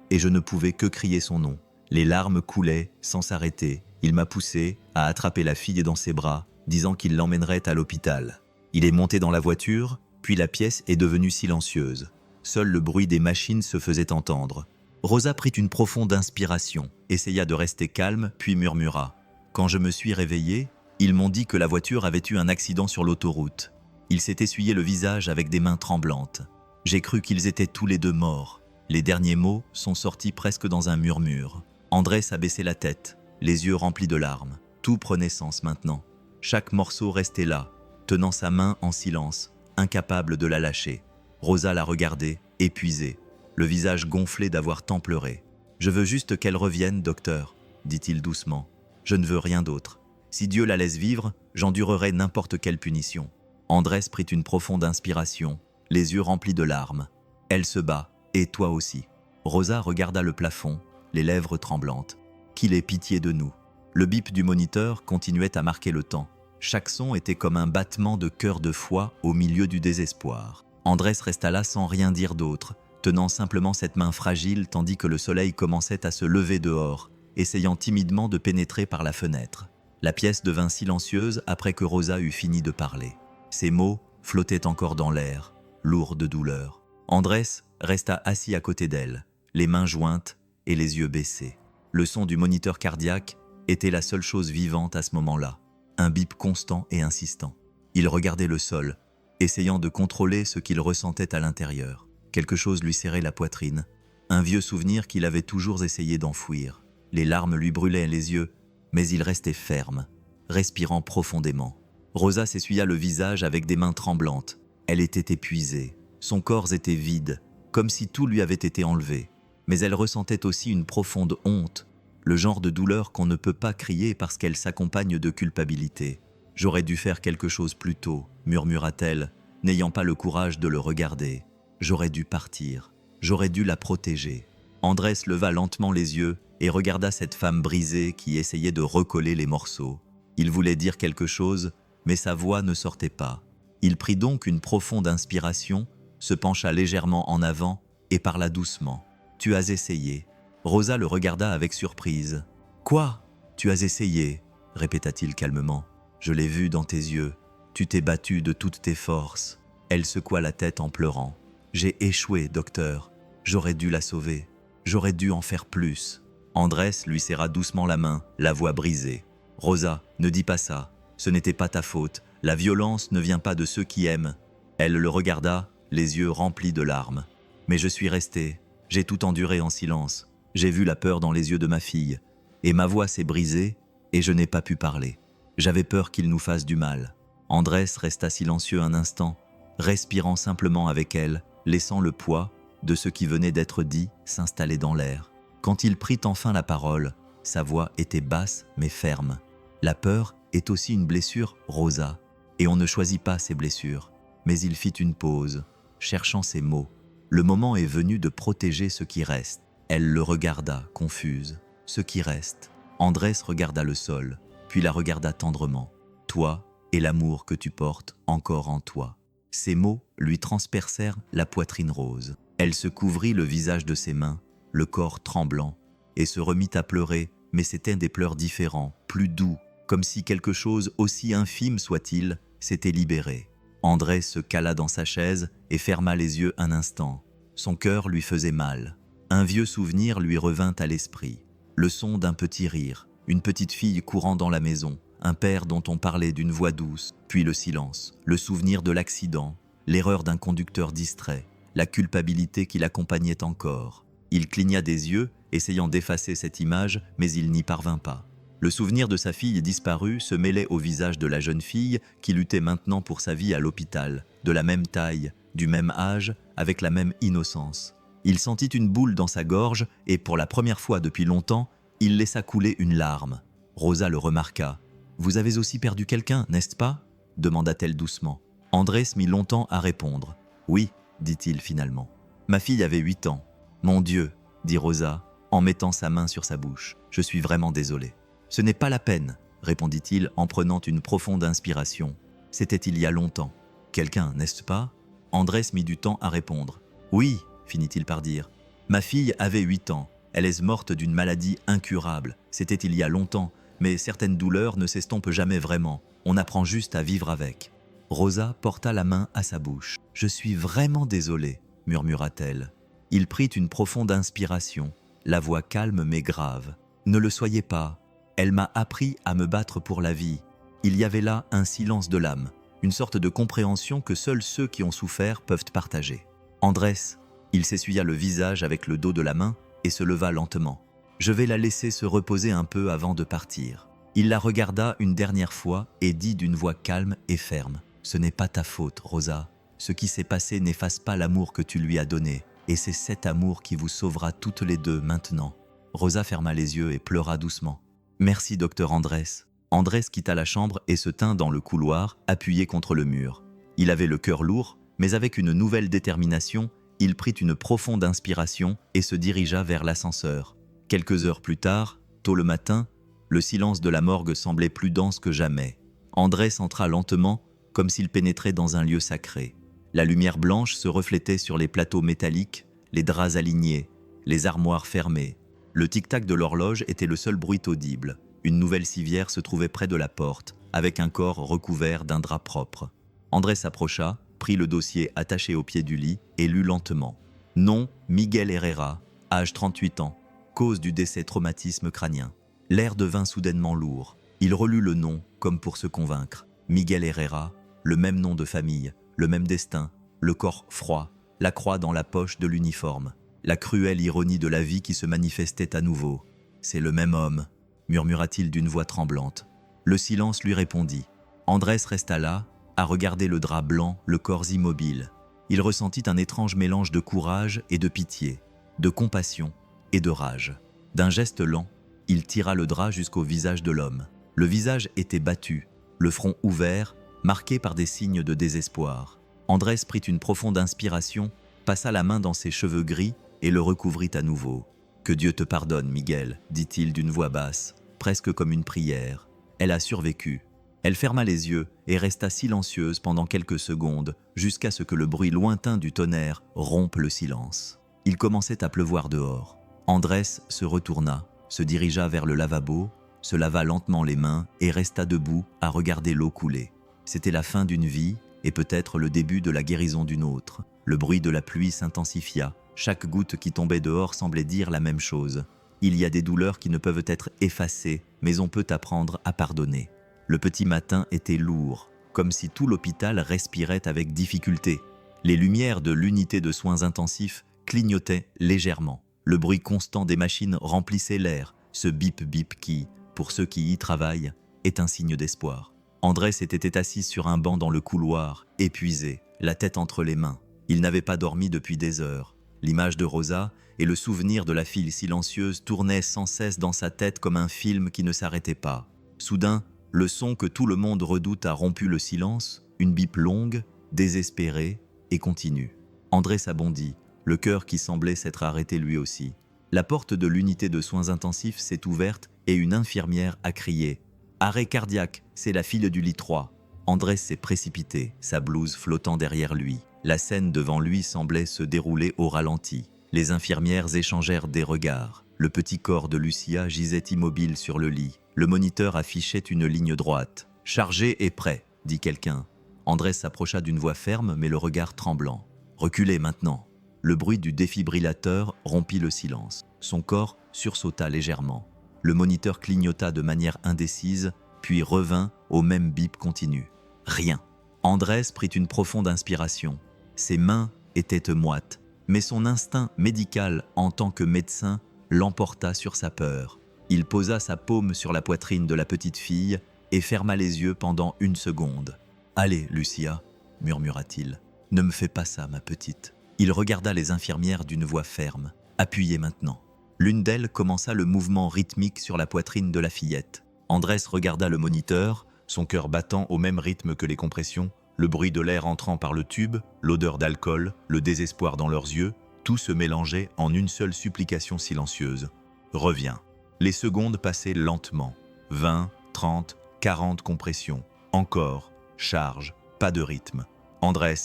et je ne pouvais que crier son nom. » Les larmes coulaient sans s'arrêter. Il m'a poussé à attraper la fille dans ses bras, disant qu'il l'emmènerait à l'hôpital. Il est monté dans la voiture, puis la pièce est devenue silencieuse. Seul le bruit des machines se faisait entendre. Rosa prit une profonde inspiration, essaya de rester calme, puis murmura. « Quand je me suis réveillée, ils m'ont dit que la voiture avait eu un accident sur l'autoroute. Il s'est essuyé le visage avec des mains tremblantes. J'ai cru qu'ils étaient tous les deux morts. Les derniers mots sont sortis presque dans un murmure. Andrés a baissé la tête, les yeux remplis de larmes. Tout prenait sens maintenant. Chaque morceau restait là, tenant sa main en silence, incapable de la lâcher. Rosa la regardait, épuisée, le visage gonflé d'avoir tant pleuré. « Je veux juste qu'elle revienne, docteur, » dit-il doucement. « Je ne veux rien d'autre. Si Dieu la laisse vivre, j'endurerai n'importe quelle punition. » Andrés prit une profonde inspiration, les yeux remplis de larmes. « Elle se bat, et toi aussi. » Rosa regarda le plafond, les lèvres tremblantes. « Qu'il ait pitié de nous. » Le bip du moniteur continuait à marquer le temps. Chaque son était comme un battement de cœur de foi au milieu du désespoir. Andrés resta là sans rien dire d'autre, tenant simplement cette main fragile tandis que le soleil commençait à se lever dehors, essayant timidement de pénétrer par la fenêtre. La pièce devint silencieuse après que Rosa eut fini de parler. Ses mots flottaient encore dans l'air, lourds de douleur. Andrés resta assis à côté d'elle, les mains jointes et les yeux baissés. Le son du moniteur cardiaque était la seule chose vivante à ce moment-là, un bip constant et insistant. Il regardait le sol, essayant de contrôler ce qu'il ressentait à l'intérieur. Quelque chose lui serrait la poitrine, un vieux souvenir qu'il avait toujours essayé d'enfouir. Les larmes lui brûlaient les yeux, mais il restait ferme, respirant profondément. Rosa s'essuya le visage avec des mains tremblantes. Elle était épuisée, son corps était vide, comme si tout lui avait été enlevé. Mais elle ressentait aussi une profonde honte, le genre de douleur qu'on ne peut pas crier parce qu'elle s'accompagne de culpabilité. J'aurais dû faire quelque chose plus tôt, murmura-t-elle, n'ayant pas le courage de le regarder. J'aurais dû partir. J'aurais dû la protéger. Andrés leva lentement les yeux et regarda cette femme brisée qui essayait de recoller les morceaux. Il voulait dire quelque chose, mais sa voix ne sortait pas. Il prit donc une profonde inspiration, se pencha légèrement en avant et parla doucement. « Tu as essayé. » Rosa le regarda avec surprise. « Quoi ? Tu as essayé ?» répéta-t-il calmement. « Je l'ai vu dans tes yeux. Tu t'es battu de toutes tes forces. » Elle secoua la tête en pleurant. « J'ai échoué, docteur. J'aurais dû la sauver. J'aurais dû en faire plus. » Andrés lui serra doucement la main, la voix brisée. « Rosa, ne dis pas ça. Ce n'était pas ta faute. La violence ne vient pas de ceux qui aiment. » Elle le regarda, les yeux remplis de larmes. « Mais je suis resté. J'ai tout enduré en silence. J'ai vu la peur dans les yeux de ma fille. Et ma voix s'est brisée et je n'ai pas pu parler. J'avais peur qu'il nous fasse du mal. » Andrés resta silencieux un instant, respirant simplement avec elle, laissant le poids de ce qui venait d'être dit s'installer dans l'air. Quand il prit enfin la parole, sa voix était basse mais ferme. « La peur est aussi une blessure, Rosa, et on ne choisit pas ses blessures. » Mais il fit une pause, cherchant ses mots. Le moment est venu de protéger ce qui reste. Elle le regarda, confuse. Ce qui reste. Andrés regarda le sol, puis la regarda tendrement. « Toi et l'amour que tu portes encore en toi. » Ces mots lui transpercèrent la poitrine rose. Elle se couvrit le visage de ses mains, le corps tremblant, et se remit à pleurer, mais c'étaient des pleurs différents, plus doux, comme si quelque chose, aussi infime soit-il, s'était libéré. Andrés se cala dans sa chaise et ferma les yeux un instant. Son cœur lui faisait mal. Un vieux souvenir lui revint à l'esprit. Le son d'un petit rire, une petite fille courant dans la maison, un père dont on parlait d'une voix douce, puis le silence, le souvenir de l'accident, l'erreur d'un conducteur distrait, la culpabilité qui l'accompagnait encore. Il cligna des yeux, essayant d'effacer cette image, mais il n'y parvint pas. Le souvenir de sa fille disparue se mêlait au visage de la jeune fille qui luttait maintenant pour sa vie à l'hôpital, de la même taille, du même âge, avec la même innocence. Il sentit une boule dans sa gorge et, pour la première fois depuis longtemps, il laissa couler une larme. Rosa le remarqua. « Vous avez aussi perdu quelqu'un, n'est-ce pas ?» demanda-t-elle doucement. Andrés mit longtemps à répondre. « Oui, dit-il finalement. Ma fille avait 8 ans. »« Mon Dieu, dit Rosa, en mettant sa main sur sa bouche. Je suis vraiment désolé. »« Ce n'est pas la peine, répondit-il en prenant une profonde inspiration. C'était il y a longtemps. Quelqu'un, n'est-ce pas ?» Andrés mit du temps à répondre. « Oui, finit-il par dire. Ma fille avait 8 ans. Elle est morte d'une maladie incurable. C'était il y a longtemps, mais certaines douleurs ne s'estompent jamais vraiment. On apprend juste à vivre avec. » Rosa porta la main à sa bouche. « Je suis vraiment désolée, murmura-t-elle. Il prit une profonde inspiration, la voix calme mais grave. « Ne le soyez pas. Elle m'a appris à me battre pour la vie. » Il y avait là un silence de l'âme, une sorte de compréhension que seuls ceux qui ont souffert peuvent partager. Andrés, il s'essuya le visage avec le dos de la main et se leva lentement. « Je vais la laisser se reposer un peu avant de partir. » Il la regarda une dernière fois et dit d'une voix calme et ferme. « Ce n'est pas ta faute, Rosa. Ce qui s'est passé n'efface pas l'amour que tu lui as donné. Et c'est cet amour qui vous sauvera toutes les deux maintenant. » Rosa ferma les yeux et pleura doucement. « Merci, docteur Andrés. » Andrés quitta la chambre et se tint dans le couloir, appuyé contre le mur. Il avait le cœur lourd, mais avec une nouvelle détermination, il prit une profonde inspiration et se dirigea vers l'ascenseur. Quelques heures plus tard, tôt le matin, le silence de la morgue semblait plus dense que jamais. Andrés entra lentement, comme s'il pénétrait dans un lieu sacré. La lumière blanche se reflétait sur les plateaux métalliques, les draps alignés, les armoires fermées. Le tic-tac de l'horloge était le seul bruit audible. Une nouvelle civière se trouvait près de la porte, avec un corps recouvert d'un drap propre. Andrés s'approcha, prit le dossier attaché au pied du lit et lut lentement. Nom, Miguel Herrera, âge 38 ans, cause du décès traumatisme crânien. L'air devint soudainement lourd. Il relut le nom, comme pour se convaincre. Miguel Herrera, le même nom de famille, le même destin, le corps froid, la croix dans la poche de l'uniforme. La cruelle ironie de la vie qui se manifestait à nouveau. « C'est le même homme », murmura-t-il d'une voix tremblante. Le silence lui répondit. Andrés resta là, à regarder le drap blanc, le corps immobile. Il ressentit un étrange mélange de courage et de pitié, de compassion et de rage. D'un geste lent, il tira le drap jusqu'au visage de l'homme. Le visage était battu, le front ouvert, marqué par des signes de désespoir. Andrés prit une profonde inspiration, passa la main dans ses cheveux gris et le recouvrit à nouveau. « Que Dieu te pardonne, Miguel, dit-il d'une voix basse, presque comme une prière. Elle a survécu. » Elle ferma les yeux et resta silencieuse pendant quelques secondes, jusqu'à ce que le bruit lointain du tonnerre rompe le silence. Il commençait à pleuvoir dehors. Andrés se retourna, se dirigea vers le lavabo, se lava lentement les mains et resta debout à regarder l'eau couler. C'était la fin d'une vie et peut-être le début de la guérison d'une autre. Le bruit de la pluie s'intensifia. Chaque goutte qui tombait dehors semblait dire la même chose. Il y a des douleurs qui ne peuvent être effacées, mais on peut apprendre à pardonner. Le petit matin était lourd, comme si tout l'hôpital respirait avec difficulté. Les lumières de l'unité de soins intensifs clignotaient légèrement. Le bruit constant des machines remplissait l'air, ce bip-bip qui, pour ceux qui y travaillent, est un signe d'espoir. Andrés était assis sur un banc dans le couloir, épuisé, la tête entre les mains. Il n'avait pas dormi depuis des heures. L'image de Rosa et le souvenir de la fille silencieuse tournaient sans cesse dans sa tête comme un film qui ne s'arrêtait pas. Soudain, le son que tout le monde redoute a rompu le silence, une bip longue, désespérée et continue. Andrés bondit, le cœur qui semblait s'être arrêté lui aussi. La porte de l'unité de soins intensifs s'est ouverte et une infirmière a crié « Arrêt cardiaque, c'est la fille du lit 3 ». Andrés s'est précipité, sa blouse flottant derrière lui. La scène devant lui semblait se dérouler au ralenti. Les infirmières échangèrent des regards. Le petit corps de Lucia gisait immobile sur le lit. Le moniteur affichait une ligne droite. « Chargé et prêt », dit quelqu'un. Andrés s'approcha d'une voix ferme mais le regard tremblant. « Reculez maintenant ». Le bruit du défibrillateur rompit le silence. Son corps sursauta légèrement. Le moniteur clignota de manière indécise, puis revint au même bip continu. Rien. Andrés prit une profonde inspiration. Ses mains étaient moites, mais son instinct médical en tant que médecin l'emporta sur sa peur. Il posa sa paume sur la poitrine de la petite fille et ferma les yeux pendant une seconde. « Allez, Lucia, murmura-t-il, ne me fais pas ça, ma petite. » Il regarda les infirmières d'une voix ferme. « Appuyez maintenant. » L'une d'elles commença le mouvement rythmique sur la poitrine de la fillette. Andrés regarda le moniteur, son cœur battant au même rythme que les compressions, le bruit de l'air entrant par le tube, l'odeur d'alcool, le désespoir dans leurs yeux, tout se mélangeait en une seule supplication silencieuse. « Reviens. » Les secondes passaient lentement. 20, 30, 40 compressions. Encore. Charge. Pas de rythme. Andrés,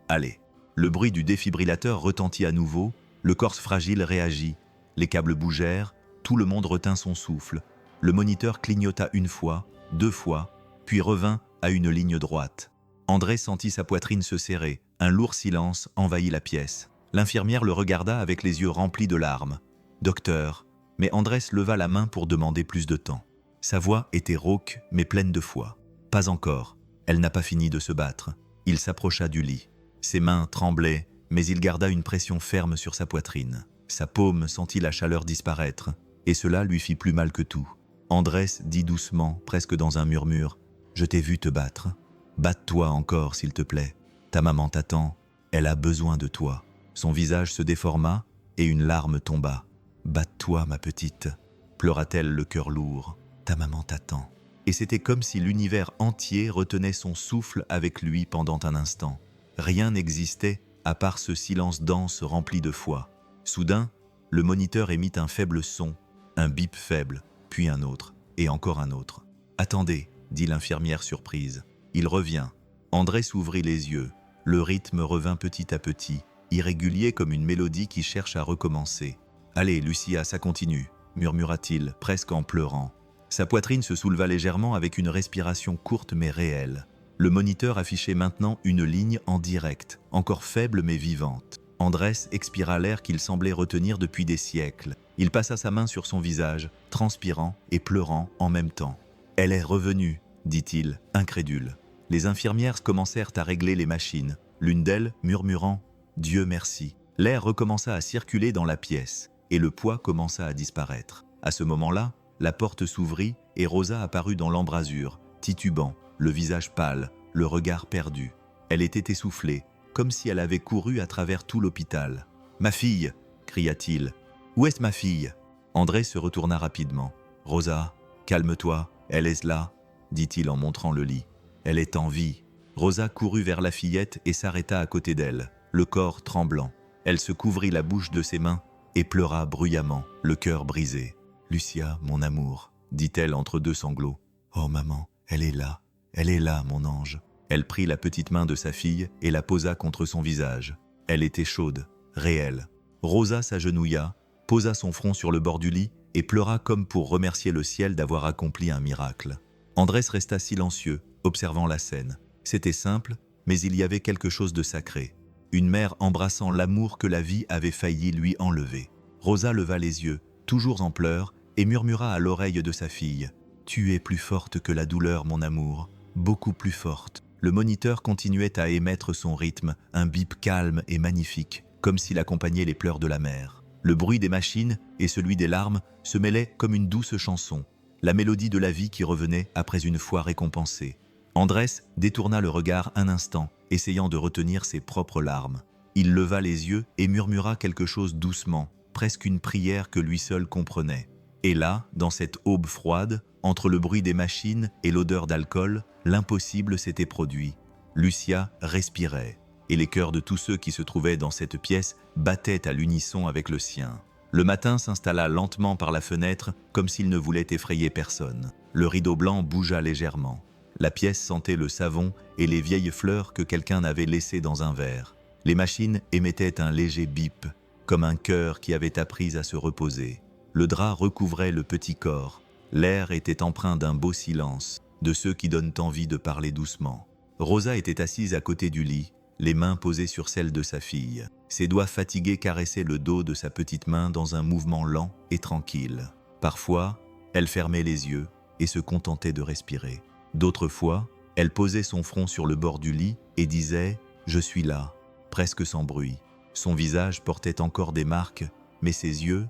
allez. Le bruit du défibrillateur retentit à nouveau, le corps fragile réagit. Les câbles bougèrent, tout le monde retint son souffle. Le moniteur clignota une fois, 2 fois, puis revint à une ligne droite. Andrés sentit sa poitrine se serrer. Un lourd silence envahit la pièce. L'infirmière le regarda avec les yeux remplis de larmes. « Docteur !» Mais Andrés leva la main pour demander plus de temps. Sa voix était rauque mais pleine de foi. « Pas encore. Elle n'a pas fini de se battre. » Il s'approcha du lit. Ses mains tremblaient, mais il garda une pression ferme sur sa poitrine. Sa paume sentit la chaleur disparaître, et cela lui fit plus mal que tout. Andrés dit doucement, presque dans un murmure, « Je t'ai vu te battre. Batte-toi encore, s'il te plaît. Ta maman t'attend. Elle a besoin de toi. » Son visage se déforma, et une larme tomba. « Batte-toi, ma petite. » pleura-t-elle le cœur lourd. « Ta maman t'attend. » Et c'était comme si l'univers entier retenait son souffle avec lui pendant un instant. Rien n'existait à part ce silence dense rempli de foi. Soudain, le moniteur émit un faible son, un bip faible, puis un autre, et encore un autre. « Attendez », dit l'infirmière surprise. Il revient. Andrés ouvrit les yeux. Le rythme revint petit à petit, irrégulier comme une mélodie qui cherche à recommencer. « Allez, Lucia, ça continue », murmura-t-il, presque en pleurant. Sa poitrine se souleva légèrement avec une respiration courte mais réelle. Le moniteur affichait maintenant une ligne en direct, encore faible mais vivante. Andrés expira l'air qu'il semblait retenir depuis des siècles. Il passa sa main sur son visage, transpirant et pleurant en même temps. « Elle est revenue », dit-il, incrédule. Les infirmières commencèrent à régler les machines, l'une d'elles murmurant « Dieu merci ». L'air recommença à circuler dans la pièce, et le poids commença à disparaître. À ce moment-là, la porte s'ouvrit et Rosa apparut dans l'embrasure, titubant, le visage pâle, le regard perdu. Elle était essoufflée, comme si elle avait couru à travers tout l'hôpital. « Ma fille !» cria-t-il. « Où est ma fille ?» Andrés se retourna rapidement. « Rosa, calme-toi, elle est là !» dit-il en montrant le lit. Elle est en vie. Rosa courut vers la fillette et s'arrêta à côté d'elle, le corps tremblant. Elle se couvrit la bouche de ses mains et pleura bruyamment, le cœur brisé. « Lucia, mon amour, dit-elle entre deux sanglots. Oh maman, elle est là, mon ange. » Elle prit la petite main de sa fille et la posa contre son visage. Elle était chaude, réelle. Rosa s'agenouilla, posa son front sur le bord du lit et pleura comme pour remercier le ciel d'avoir accompli un miracle. Andrés resta silencieux, observant la scène. C'était simple, mais il y avait quelque chose de sacré. Une mère embrassant l'amour que la vie avait failli lui enlever. Rosa leva les yeux, toujours en pleurs, et murmura à l'oreille de sa fille. « Tu es plus forte que la douleur, mon amour, beaucoup plus forte. » Le moniteur continuait à émettre son rythme, un bip calme et magnifique, comme s'il accompagnait les pleurs de la mère. Le bruit des machines et celui des larmes se mêlaient comme une douce chanson, la mélodie de la vie qui revenait après une fois récompensée. Andrés détourna le regard un instant, essayant de retenir ses propres larmes. Il leva les yeux et murmura quelque chose doucement, presque une prière que lui seul comprenait. Et là, dans cette aube froide, entre le bruit des machines et l'odeur d'alcool, l'impossible s'était produit. Lucia respirait, et les cœurs de tous ceux qui se trouvaient dans cette pièce battaient à l'unisson avec le sien. Le matin s'installa lentement par la fenêtre, comme s'il ne voulait effrayer personne. Le rideau blanc bougea légèrement. La pièce sentait le savon et les vieilles fleurs que quelqu'un avait laissées dans un verre. Les machines émettaient un léger bip, comme un cœur qui avait appris à se reposer. Le drap recouvrait le petit corps. L'air était empreint d'un beau silence, de ceux qui donnent envie de parler doucement. Rosa était assise à côté du lit, les mains posées sur celles de sa fille. Ses doigts fatigués caressaient le dos de sa petite main dans un mouvement lent et tranquille. Parfois, elle fermait les yeux et se contentait de respirer. D'autres fois, elle posait son front sur le bord du lit et disait « Je suis là », presque sans bruit. Son visage portait encore des marques, mais ses yeux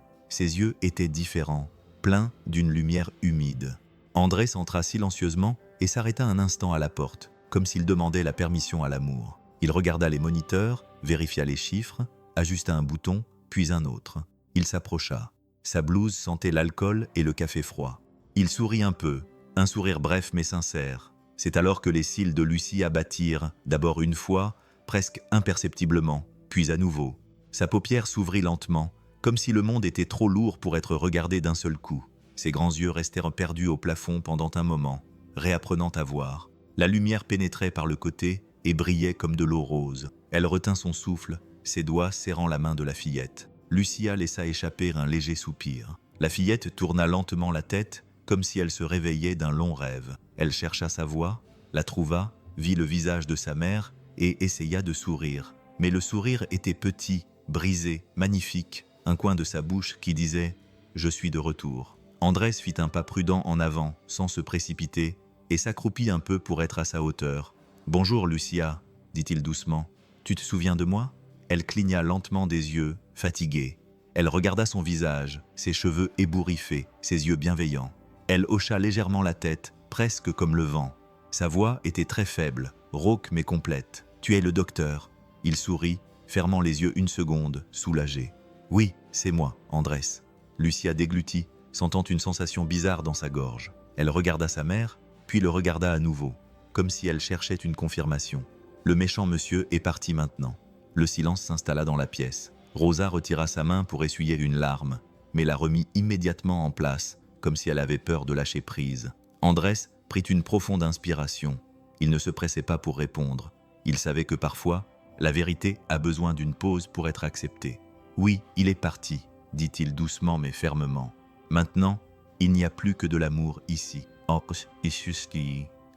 étaient différents, pleins d'une lumière humide. Andrés entra silencieusement et s'arrêta un instant à la porte, comme s'il demandait la permission à l'amour. Il regarda les moniteurs, vérifia les chiffres, ajusta un bouton, puis un autre. Il s'approcha. Sa blouse sentait l'alcool et le café froid. Il sourit un peu, un sourire bref mais sincère. C'est alors que les cils de Lucie abattirent, d'abord une fois, presque imperceptiblement, puis à nouveau. Sa paupière s'ouvrit lentement, comme si le monde était trop lourd pour être regardé d'un seul coup. Ses grands yeux restèrent perdus au plafond pendant un moment, réapprenant à voir. La lumière pénétrait par le côté et brillait comme de l'eau rose. Elle retint son souffle, ses doigts serrant la main de la fillette. Lucia laissa échapper un léger soupir. La fillette tourna lentement la tête, comme si elle se réveillait d'un long rêve. Elle chercha sa voix, la trouva, vit le visage de sa mère et essaya de sourire. Mais le sourire était petit, brisé, magnifique. Un coin de sa bouche qui disait « Je suis de retour ». Andrés fit un pas prudent en avant, sans se précipiter, et s'accroupit un peu pour être à sa hauteur. « Bonjour, Lucia », dit-il doucement. « Tu te souviens de moi ?» Elle cligna lentement des yeux, fatiguée. Elle regarda son visage, ses cheveux ébouriffés, ses yeux bienveillants. Elle hocha légèrement la tête, presque comme le vent. Sa voix était très faible, rauque mais complète. « Tu es le docteur ». Il sourit, fermant les yeux une seconde, soulagé. « Oui, c'est moi, Andrés. » Lucia déglutit, sentant une sensation bizarre dans sa gorge. Elle regarda sa mère, puis le regarda à nouveau, comme si elle cherchait une confirmation. Le méchant monsieur est parti maintenant. Le silence s'installa dans la pièce. Rosa retira sa main pour essuyer une larme, mais la remit immédiatement en place, comme si elle avait peur de lâcher prise. Andrés prit une profonde inspiration. Il ne se pressait pas pour répondre. Il savait que parfois, la vérité a besoin d'une pause pour être acceptée. « Oui, il est parti », dit-il doucement mais fermement. « Maintenant, il n'y a plus que de l'amour ici. »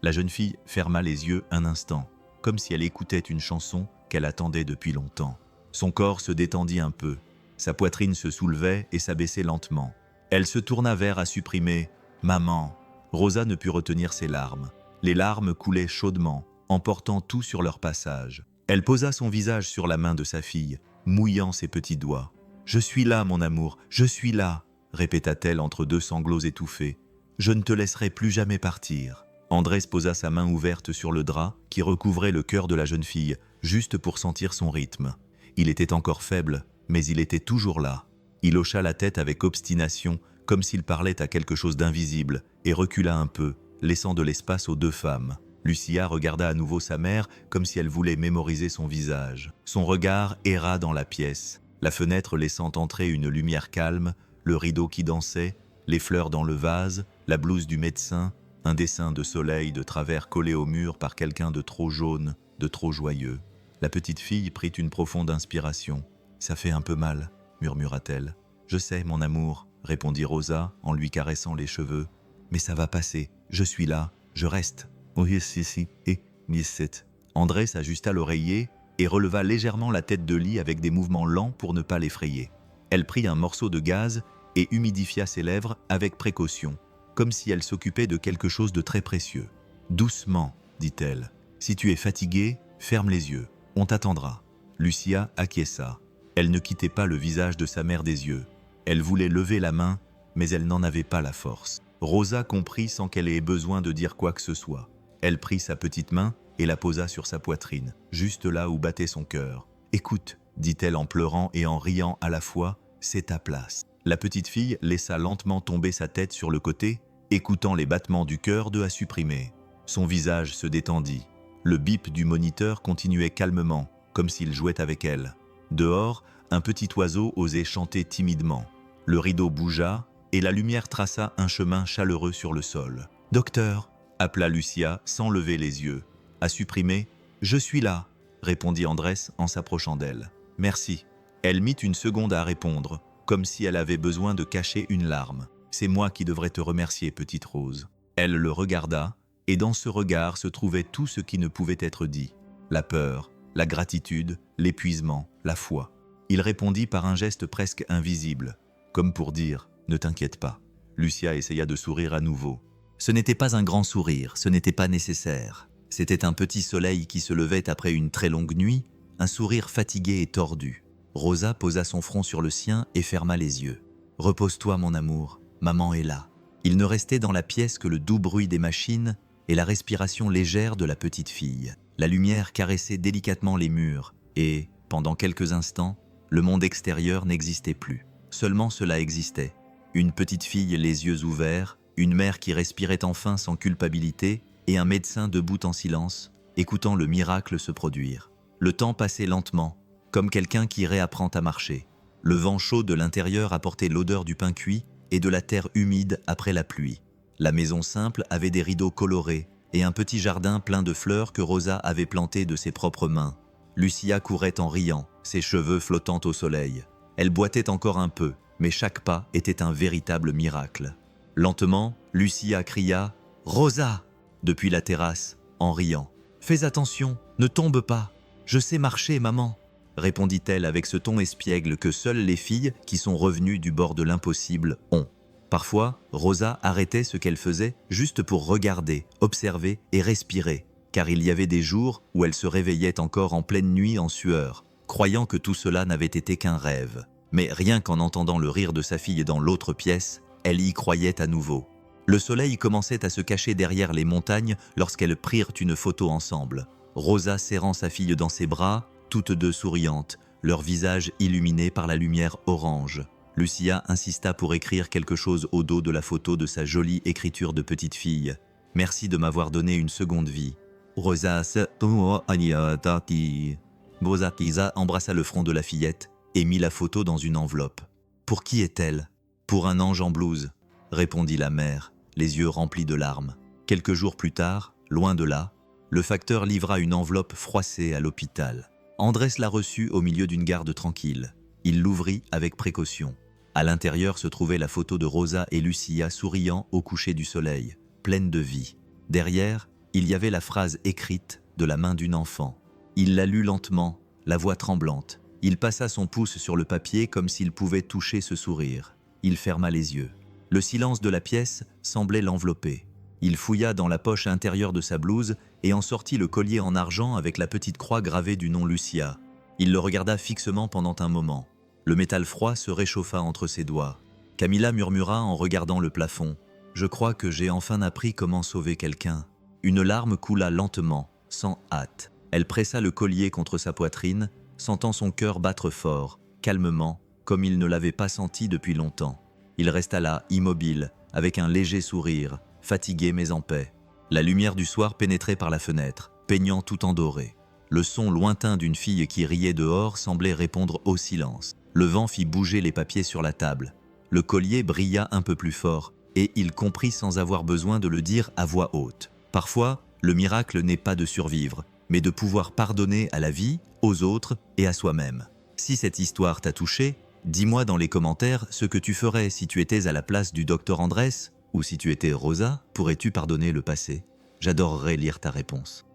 La jeune fille ferma les yeux un instant, comme si elle écoutait une chanson qu'elle attendait depuis longtemps. Son corps se détendit un peu, sa poitrine se soulevait et s'abaissait lentement. Elle se tourna vers à supprimer « Maman ». Rosa ne put retenir ses larmes. Les larmes coulaient chaudement, emportant tout sur leur passage. Elle posa son visage sur la main de sa fille, mouillant ses petits doigts. « Je suis là, mon amour, je suis là », répéta-t-elle entre deux sanglots étouffés. « Je ne te laisserai plus jamais partir. » Andrés posa sa main ouverte sur le drap qui recouvrait le cœur de la jeune fille, juste pour sentir son rythme. Il était encore faible, mais il était toujours là. Il hocha la tête avec obstination, comme s'il parlait à quelque chose d'invisible, et recula un peu, laissant de l'espace aux deux femmes. Lucia regarda à nouveau sa mère comme si elle voulait mémoriser son visage. Son regard erra dans la pièce, la fenêtre laissant entrer une lumière calme, le rideau qui dansait, les fleurs dans le vase, la blouse du médecin, un dessin de soleil de travers collé au mur par quelqu'un de trop jaune, de trop joyeux. La petite fille prit une profonde inspiration. « Ça fait un peu mal », murmura-t-elle. « Je sais, mon amour », répondit Rosa en lui caressant les cheveux. « Mais ça va passer, je suis là, je reste. » André s'ajusta l'oreiller et releva légèrement la tête de lit avec des mouvements lents pour ne pas l'effrayer. Elle prit un morceau de gaz et humidifia ses lèvres avec précaution, comme si elle s'occupait de quelque chose de très précieux. « Doucement, dit-elle. Si tu es fatigué, ferme les yeux. On t'attendra. » Lucia acquiesça. Elle ne quittait pas le visage de sa mère des yeux. Elle voulait lever la main, mais elle n'en avait pas la force. Rosa comprit sans qu'elle ait besoin de dire quoi que ce soit. Elle prit sa petite main et la posa sur sa poitrine, juste là où battait son cœur. « Écoute, dit-elle en pleurant et en riant à la fois, c'est ta place. » La petite fille laissa lentement tomber sa tête sur le côté, écoutant les battements du cœur de à supprimer. Son visage se détendit. Le bip du moniteur continuait calmement, comme s'il jouait avec elle. Dehors, un petit oiseau osait chanter timidement. Le rideau bougea et la lumière traça un chemin chaleureux sur le sol. « Docteur !» appela Lucia sans lever les yeux. À supprimer, « Je suis là !» répondit Andrés en s'approchant d'elle. « Merci. » Elle mit une seconde à répondre, comme si elle avait besoin de cacher une larme. « C'est moi qui devrais te remercier, petite Rose. » Elle le regarda, et dans ce regard se trouvait tout ce qui ne pouvait être dit. La peur, la gratitude, l'épuisement, la foi. Il répondit par un geste presque invisible, comme pour dire « Ne t'inquiète pas ». Lucia essaya de sourire à nouveau. Ce n'était pas un grand sourire, ce n'était pas nécessaire. C'était un petit soleil qui se levait après une très longue nuit, un sourire fatigué et tordu. Rosa posa son front sur le sien et ferma les yeux. « Repose-toi, mon amour, maman est là. » Il ne restait dans la pièce que le doux bruit des machines et la respiration légère de la petite fille. La lumière caressait délicatement les murs et, pendant quelques instants, le monde extérieur n'existait plus. Seulement cela existait. Une petite fille les yeux ouverts, une mère qui respirait enfin sans culpabilité et un médecin debout en silence, écoutant le miracle se produire. Le temps passait lentement, comme quelqu'un qui réapprend à marcher. Le vent chaud de l'intérieur apportait l'odeur du pain cuit et de la terre humide après la pluie. La maison simple avait des rideaux colorés et un petit jardin plein de fleurs que Rosa avait plantées de ses propres mains. Lucia courait en riant, ses cheveux flottant au soleil. Elle boitait encore un peu, mais chaque pas était un véritable miracle. Lentement, Lucia cria « Rosa !» depuis la terrasse, en riant. « Fais attention, ne tombe pas. Je sais marcher, maman !» répondit-elle avec ce ton espiègle que seules les filles qui sont revenues du bord de l'impossible ont. Parfois, Rosa arrêtait ce qu'elle faisait juste pour regarder, observer et respirer, car il y avait des jours où elle se réveillait encore en pleine nuit en sueur, croyant que tout cela n'avait été qu'un rêve. Mais rien qu'en entendant le rire de sa fille dans l'autre pièce, elle y croyait à nouveau. Le soleil commençait à se cacher derrière les montagnes lorsqu'elles prirent une photo ensemble. Rosa serrant sa fille dans ses bras, toutes deux souriantes, leurs visages illuminés par la lumière orange. Lucia insista pour écrire quelque chose au dos de la photo de sa jolie écriture de petite fille. « Merci de m'avoir donné une seconde vie. » Rosa embrassa le front de la fillette et mit la photo dans une enveloppe. « Pour qui est-elle ?»« Pour un ange en blouse, » répondit la mère, les yeux remplis de larmes. Quelques jours plus tard, loin de là, le facteur livra une enveloppe froissée à l'hôpital. Andrés la reçut au milieu d'une garde tranquille. Il l'ouvrit avec précaution. À l'intérieur se trouvait la photo de Rosa et Lucia souriant au coucher du soleil, pleine de vie. Derrière, il y avait la phrase écrite de la main d'une enfant. Il la lut lentement, la voix tremblante. Il passa son pouce sur le papier comme s'il pouvait toucher ce sourire. Il ferma les yeux. Le silence de la pièce semblait l'envelopper. Il fouilla dans la poche intérieure de sa blouse et en sortit le collier en argent avec la petite croix gravée du nom Lucia. Il le regarda fixement pendant un moment. Le métal froid se réchauffa entre ses doigts. Camilla murmura en regardant le plafond. « Je crois que j'ai enfin appris comment sauver quelqu'un. » Une larme coula lentement, sans hâte. Elle pressa le collier contre sa poitrine, sentant son cœur battre fort, calmement, comme il ne l'avait pas senti depuis longtemps. Il resta là, immobile, avec un léger sourire, fatigué mais en paix. La lumière du soir pénétrait par la fenêtre, peignant tout en doré. Le son lointain d'une fille qui riait dehors semblait répondre au silence. Le vent fit bouger les papiers sur la table. Le collier brilla un peu plus fort, et il comprit sans avoir besoin de le dire à voix haute. Parfois, le miracle n'est pas de survivre, mais de pouvoir pardonner à la vie, aux autres et à soi-même. Si cette histoire t'a touché, dis-moi dans les commentaires ce que tu ferais si tu étais à la place du docteur Andrés, ou si tu étais Rosa, pourrais-tu pardonner le passé? J'adorerais lire ta réponse.